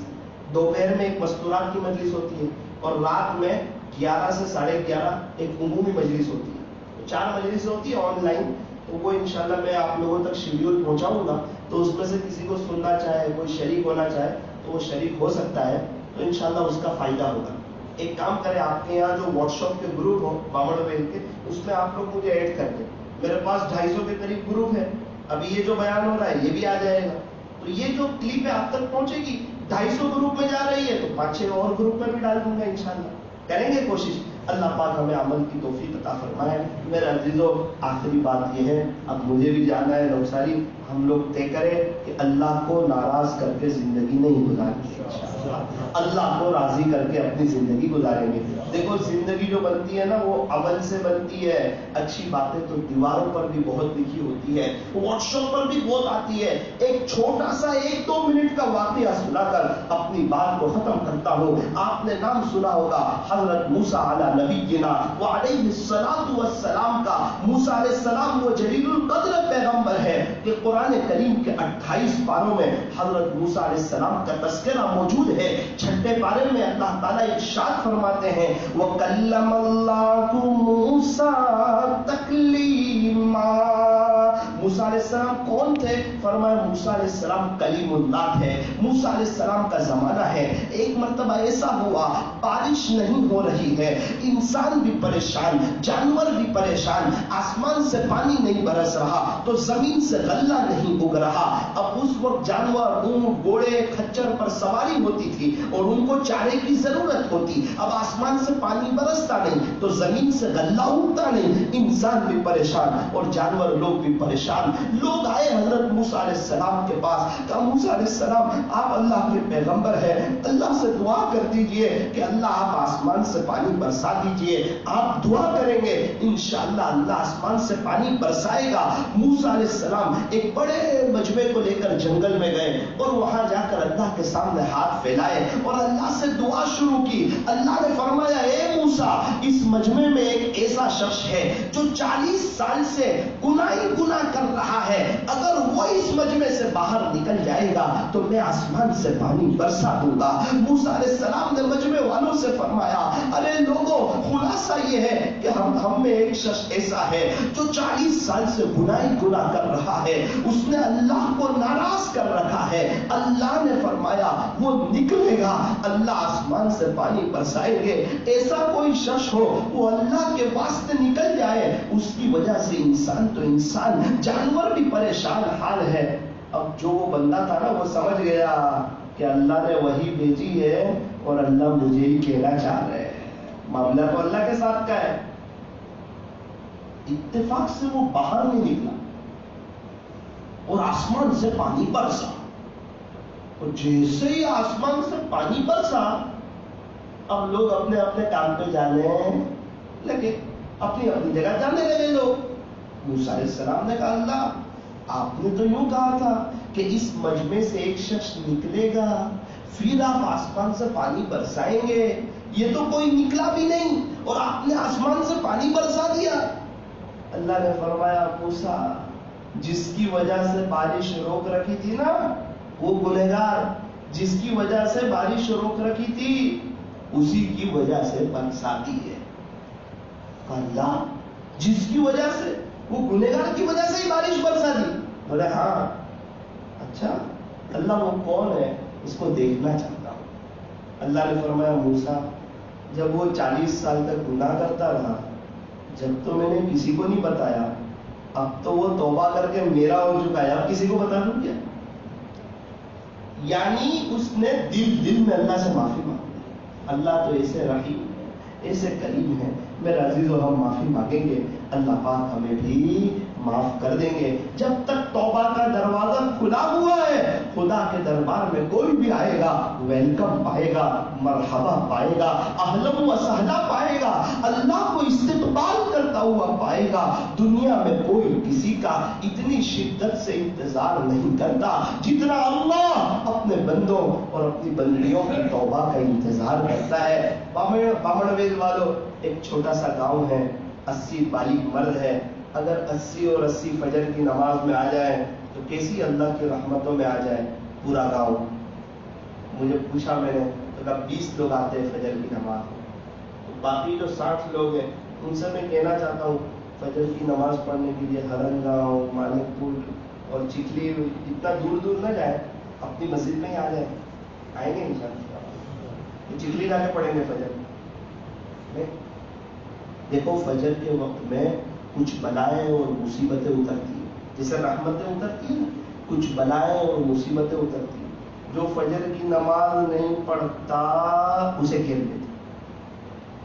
دوپہر میں ایک مستورات کی مجلس ہوتی ہے، اور رات میں 11 سے 11:30 ایک عمومی مجلس ہوتی ہے. تو 4 مجلسیں ہوتی ہیں آن لائن. تو وہ انشاءاللہ میں آپ لوگوں تک شیڈیول پہنچاؤں گا. تو اس میں سے کسی کو سننا چاہے، کوئی شریک ہونا چاہے تو وہ شریک ہو سکتا ہے. تو انشاءاللہ اس کا فائدہ ہوگا. ایک کام کریں، آپ کے یہاں جو واٹس ایپ کے گروپ ہو بامڑ ویل کے، اس میں آپ لوگ مجھے ایڈ کر دیں. میرے پاس 250 کے قریب گروپ ہے. ابھی یہ جو بیان ہو رہا ہے یہ بھی آ جائے گا. تو یہ جو کلپ ہے آپ تک پہنچے گی. 250 گروپ میں جا رہی ہے تو 5-6 اور گروپ میں بھی ڈال دوں گا. انشاءاللہ کریں گے کوشش. اللہ پاک ہمیں عمل کی توفیق عطا فرمائے. میرے عزیزوں آخری بات یہ ہے، اب مجھے بھی جانا ہے نوساری. ہم لوگ طے کریں کہ اللہ کو ناراض کر کے زندگی نہیں گزاریں گے، اللہ کو راضی کر کے اپنی زندگی گزاریں گے۔ دیکھو زندگی جو بنتی ہے نا وہ عمل سے بنتی ہے، اچھی باتیں تو دیواروں پر بھی بہت لکھی ہوتی ہے، واٹس ایپ پر بھی بہت آتی ہے۔ ایک چھوٹا سا 1-2 منٹ کا واقعہ سنا کر اپنی بات کو ختم کرتا ہوں۔ آپ نے نام سنا ہوگا حضرت موسیٰ علی نبینا وعلیہ الصلاۃ والسلام کا۔ موسیٰ علیہ السلام وہ جلیل القدر پیغمبر ہے کہ قرآن کریم کے 28 پاروں میں حضرت موسیٰ علیہ السلام کا تذکرہ موجود ہے۔ 6 پارے میں اللہ تعالیٰ ارشاد فرماتے ہیں وَكَلَّمَ اللَّهُ مُوسَىٰ تَكْلِيمًا۔ موسیٰ علیہ السلام کون تھے؟ فرمایا موسیٰ علیہ السلام کلیم اللہ ہے، موسیٰ علیہ السلام کا زمانہ ہے۔ ایک مرتبہ ایسا ہوا بارش نہیں ہو رہی ہے، انسان بھی پریشان، جانور بھی پریشان، آسمان سے پانی نہیں برس رہا تو زمین سے غلہ نہیں اگ رہا۔ اب اس وقت جانور اونٹ گھوڑے کھچر پر سواری ہوتی تھی اور ان کو چارے کی ضرورت ہوتی۔ اب آسمان سے پانی برستا نہیں تو زمین سے غلہ اگتا نہیں، انسان بھی پریشان اور جانور لوگ بھی پریشان۔ لوگ آئے حضرت موسیٰ علیہ السلام کے پاس، کہا موسیٰ علیہ السلام آپ اللہ کے پیغمبر ہیں، اللہ سے دعا کر دیجئے کہ اللہ آپ آسمان سے پانی برسا دیجئے۔ آپ دعا کریں گے انشاءاللہ اللہ آسمان سے پانی برسائے گا۔ موسیٰ علیہ السلام ایک بڑے مجمع کو لے کر جنگل میں گئے اور وہاں جا کر اللہ کے سامنے ہاتھ پھیلائے اور اللہ سے دعا شروع کی۔ اللہ نے فرمایا اے موسیٰ اس مجمع میں ایک ایسا شخص ہے جو 40 سال سے گناہ ہی گناہ کر رہا ہے، اگر وہ اس مجمع سے باہر نکل جائے گا تو میں آسمان سے پانی برسا دوں گا۔ موسیٰ علیہ السلام نے مجمع والوں سے فرمایا ارے لوگوں خلاصہ یہ ہے کہ ہم میں ایک شخص ایسا ہے جو 40 سال سے گناہ ہی گناہ کر رہا ہے، اس نے اللہ کو ناراض کر رکھا ہے۔ اللہ نے فرمایا وہ نکلے گا، اللہ آسمان سے پانی برسائیں گے۔ ایسا کوئی شخص ہو وہ اللہ کے واسطے نکل جائے، اس کی وجہ سے انسان تو انسان جانور بھی پریشان حال ہے۔ اب جو وہ بندہ تھا نا وہ سمجھ گیا کہ اللہ نے وہی بھیجی ہے اور اللہ مجھے ہی کہنا چاہ رہے ہیں، معاملہ تو اللہ کے ساتھ کا ہے۔ اتفاق سے وہ باہر نہیں نکلا اور آسمان سے پانی برسا، اور جیسے ہی آسمان سے پانی برسا اب لوگ اپنے اپنے کام پہ جانے لگے، اپنی اپنی جگہ جانے لگے لوگ۔ موسیٰ علیہ السلام نے کہا اللہ آپ نے تو یوں کہا تھا کہ اس مجمع سے ایک شخص نکلے گا پھر آپ آسمان سے پانی برسائیں گے، یہ تو کوئی نکلا بھی نہیں اور آپ نے آسمان سے پانی برسا دیا۔ اللہ نے فرمایا موسیٰ جس کی وجہ سے بارش روک رکھی تھی نا وہ گنہگار، جس کی وجہ سے بارش روک رکھی تھی اسی کی وجہ سے برساتی ہے۔ اللہ جس کی وجہ سے، وہ گنہگار کی وجہ سے ہی بارش برسا دی؟ بولے ہاں۔ اچھا اللہ وہ کون ہے اس کو دیکھنا چاہتا ہوں۔ اللہ نے فرمایا موسیٰ جب وہ 40 سال تک گناہ کرتا رہا، جب تو میں نے کسی کو نہیں بتایا، اب تو وہ توبہ کر کے میرا ہو چکا ہے، اب کسی کو بتا دوں کیا؟ یعنی اس نے دل میں اللہ سے معافی مانگی۔ اللہ تو ایسے رحیم ہے، ایسے کریم ہے، میرے عزیزو ہم معافی مانگیں گے اللہ پاک ہمیں بھی معاف کر دیں گے۔ جب تک توبہ کا دروازہ کھلا ہوا ہے خدا کے دربار میں کوئی بھی آئے گا ویلکم پائے گا، مرحبا پائے گا، اہلا و سہلا پائے گا، اللہ کو استقبال کرتا ہوا پائے گا۔ دنیا میں کوئی کسی کا اتنی شدت سے انتظار نہیں کرتا جتنا اللہ اپنے بندوں اور اپنی بندیوں کی توبہ کا انتظار کرتا ہے۔ بامڑ ویل والوں ایک چھوٹا سا گاؤں ہے، 80 بالغ مرد ہے، اگر 80 اور 80 فجر کی نماز میں آ جائیں تو کیسی اللہ کی رحمتوں میں آ جائے پورا گاؤں۔ مجھے پوچھا میں نے تو کہا 20 لوگ آتے ہیں فجر کی نماز، باقی جو 60 لوگ ہیں ان سے میں کہنا چاہتا ہوں فجر کی نماز پڑھنے کے لیے ہرن گاؤں، مانک پور اور چکلی اتنا دور دور نہ جائے، اپنی مسجد میں ہی آ جائیں، آئیں گے انشاءاللہ، چکلی جا کے پڑھیں گے فجر۔ دیکھو فجر کے وقت میں کچھ بلائیں اور مصیبتیں اترتی ہیں، جیسے رحمتیں اترتی ہیں، کچھ بلائیں اور مصیبتیں اترتی ہیں۔ جو فجر کی نماز نہیں پڑھتا اسے گھیر لیتے۔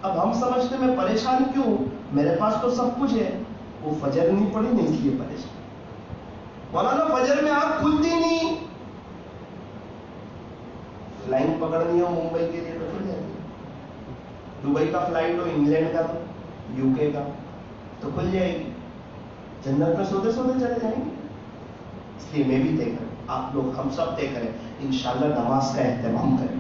اب ہم سمجھتے میں پریشان کیوں، میرے پاس تو سب کچھ ہے، وہ فجر نہیں پڑھی نہیں اس لیے پریشان۔ مولانا فجر میں آنکھ کھلتی نہیں. فلائنگ پکڑنی ہو ممبئی کے لیے تو کھل جائے گی. دبئی کا فلائٹ ہو، انگلینڈ کا، یو کے کا، تو کھل جائے گی. جنت میں سوتے سوتے چلے جائیں گے. اس لیے میں بھی طے کروں، آپ لوگ ہم سب طے کریں، انشاءاللہ نماز کا اہتمام کریں.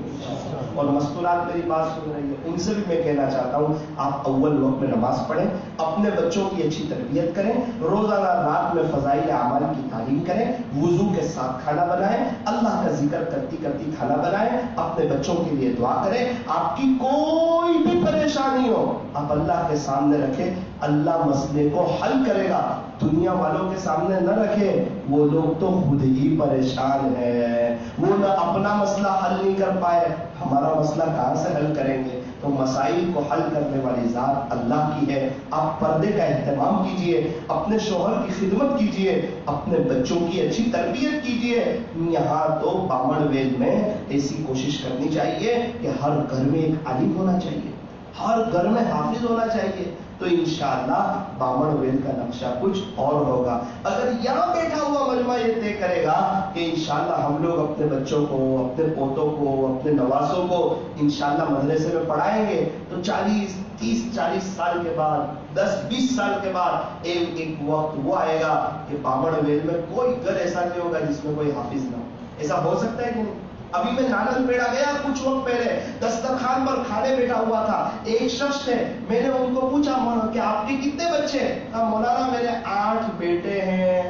اور مستورات میری بات سن رہی ہے، ان سے بھی میں کہنا چاہتا ہوں آپ اول وقت میں نماز پڑھیں، اپنے بچوں کی اچھی تربیت کریں، روزانہ رات میں فضائل اعمال کی تعلیم کریں، وضو کے ساتھ کھانا بنائیں، اللہ کا ذکر کرتی کرتی کھانا بنائیں، اپنے بچوں کے لیے دعا کریں. آپ کی کوئی بھی پریشانی ہو آپ اللہ کے سامنے رکھیں، اللہ مسئلے کو حل کرے گا. دنیا والوں کے سامنے نہ رکھے، وہ لوگ تو خود ہی پریشان ہیں، وہ نہ اپنا مسئلہ حل نہیں کر پائے، ہمارا مسئلہ کہاں سے حل کریں گے؟ تو مسائل کو حل کرنے والی ذات اللہ کی ہے. آپ پردے کا اہتمام کیجئے، اپنے شوہر کی خدمت کیجئے، اپنے بچوں کی اچھی تربیت کیجئے. یہاں تو بامن ویل میں ایسی کوشش کرنی چاہیے کہ ہر گھر میں ایک عالم ہونا چاہیے، ہر گھر میں حافظ ہونا چاہیے. تو انشاءاللہ بامن ویل کا نقشہ کچھ اور ہوگا. اگر یہاں بیٹھا ہوا مجمع یہ طے کرے گا کہ انشاءاللہ ہم لوگ اپنے بچوں کو، اپنے پوتوں کو، اپنے نوازوں کو انشاءاللہ مدرسے میں پڑھائیں گے، تو 30-40 سال کے بعد، 10-20 سال کے بعد ایک وقت وہ آئے گا کہ بامن ویل میں کوئی گھر ایسا نہیں ہوگا جس میں کوئی حافظ نہ ہو. ایسا ہو سکتا ہے کہ نہیں؟ ابھی میں نانن پیڑا گیا کچھ وقت پہلے، دسترخوان پر کھانے بیٹھا ہوا تھا، ایک شخص تھے، میں نے ان کو پوچھا کہ آپ کے کتنے بچے ہیں؟ کہا مولانا میرے 8 بیٹے ہیں.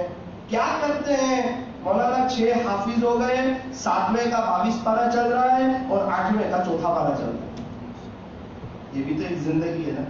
کیا کرتے ہیں؟ مولانا 6 حافظ ہو گئے، 7ویں کا 22 پارہ چل رہا ہے اور 8ویں کا 4تھا پارہ چل رہا ہے. یہ بھی تو ایک زندگی ہے نا،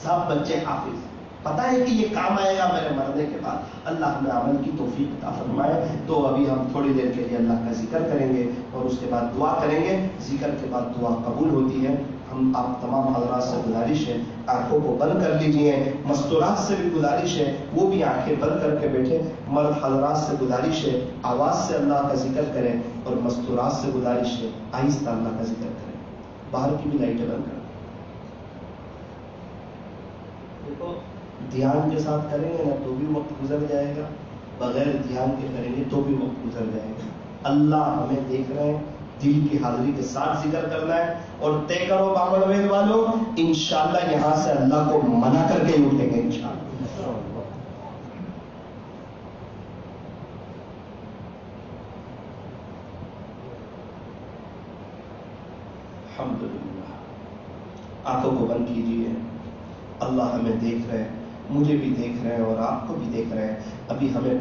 سب بچے حافظ. پتہ ہے کہ یہ کام آئے گا میرے مرنے کے بعد. اللہ ہمیں عمل کی توفیق عطا فرمائے. تو ابھی ہم تھوڑی دیر کے لیے اللہ کا ذکر کریں گے اور اس کے بعد دعا کریں گے. ذکر کے بعد دعا قبول ہوتی ہے. ہم آپ تمام حضرات سے گزارش ہے آنکھوں کو بند کر لیجئے. مستورات سے بھی گزارش ہے وہ بھی آنکھیں بند کر کے بیٹھے. مرد حضرات سے گزارش ہے آواز سے اللہ کا ذکر کریں، اور مستورات سے گزارش ہے آہستہ اللہ کا ذکر کریں. باہر کی بھی لائٹیں بند کریں. دیکھو دھیان کے ساتھ کریں گے نا تو بھی وقت گزر جائے گا، بغیر دھیان کے کریں گے تو بھی وقت گزر جائے گا. اللہ ہمیں دیکھ رہے ہیں، دل کی حاضری کے ساتھ ذکر کرنا ہے. اور طے کرو بامن ویل والوں، انشاءاللہ یہاں سے اللہ کو منع کر کے ہی اٹھیں گے انشاءاللہ. الحمدللہ. آنکھوں کو بند کیجیے. اللہ ہمیں دیکھ رہے ہیں، مجھے بھی دیکھ رہے ہیں اور آپ کو بھی دیکھ رہے ہیں. ابھی ہمیں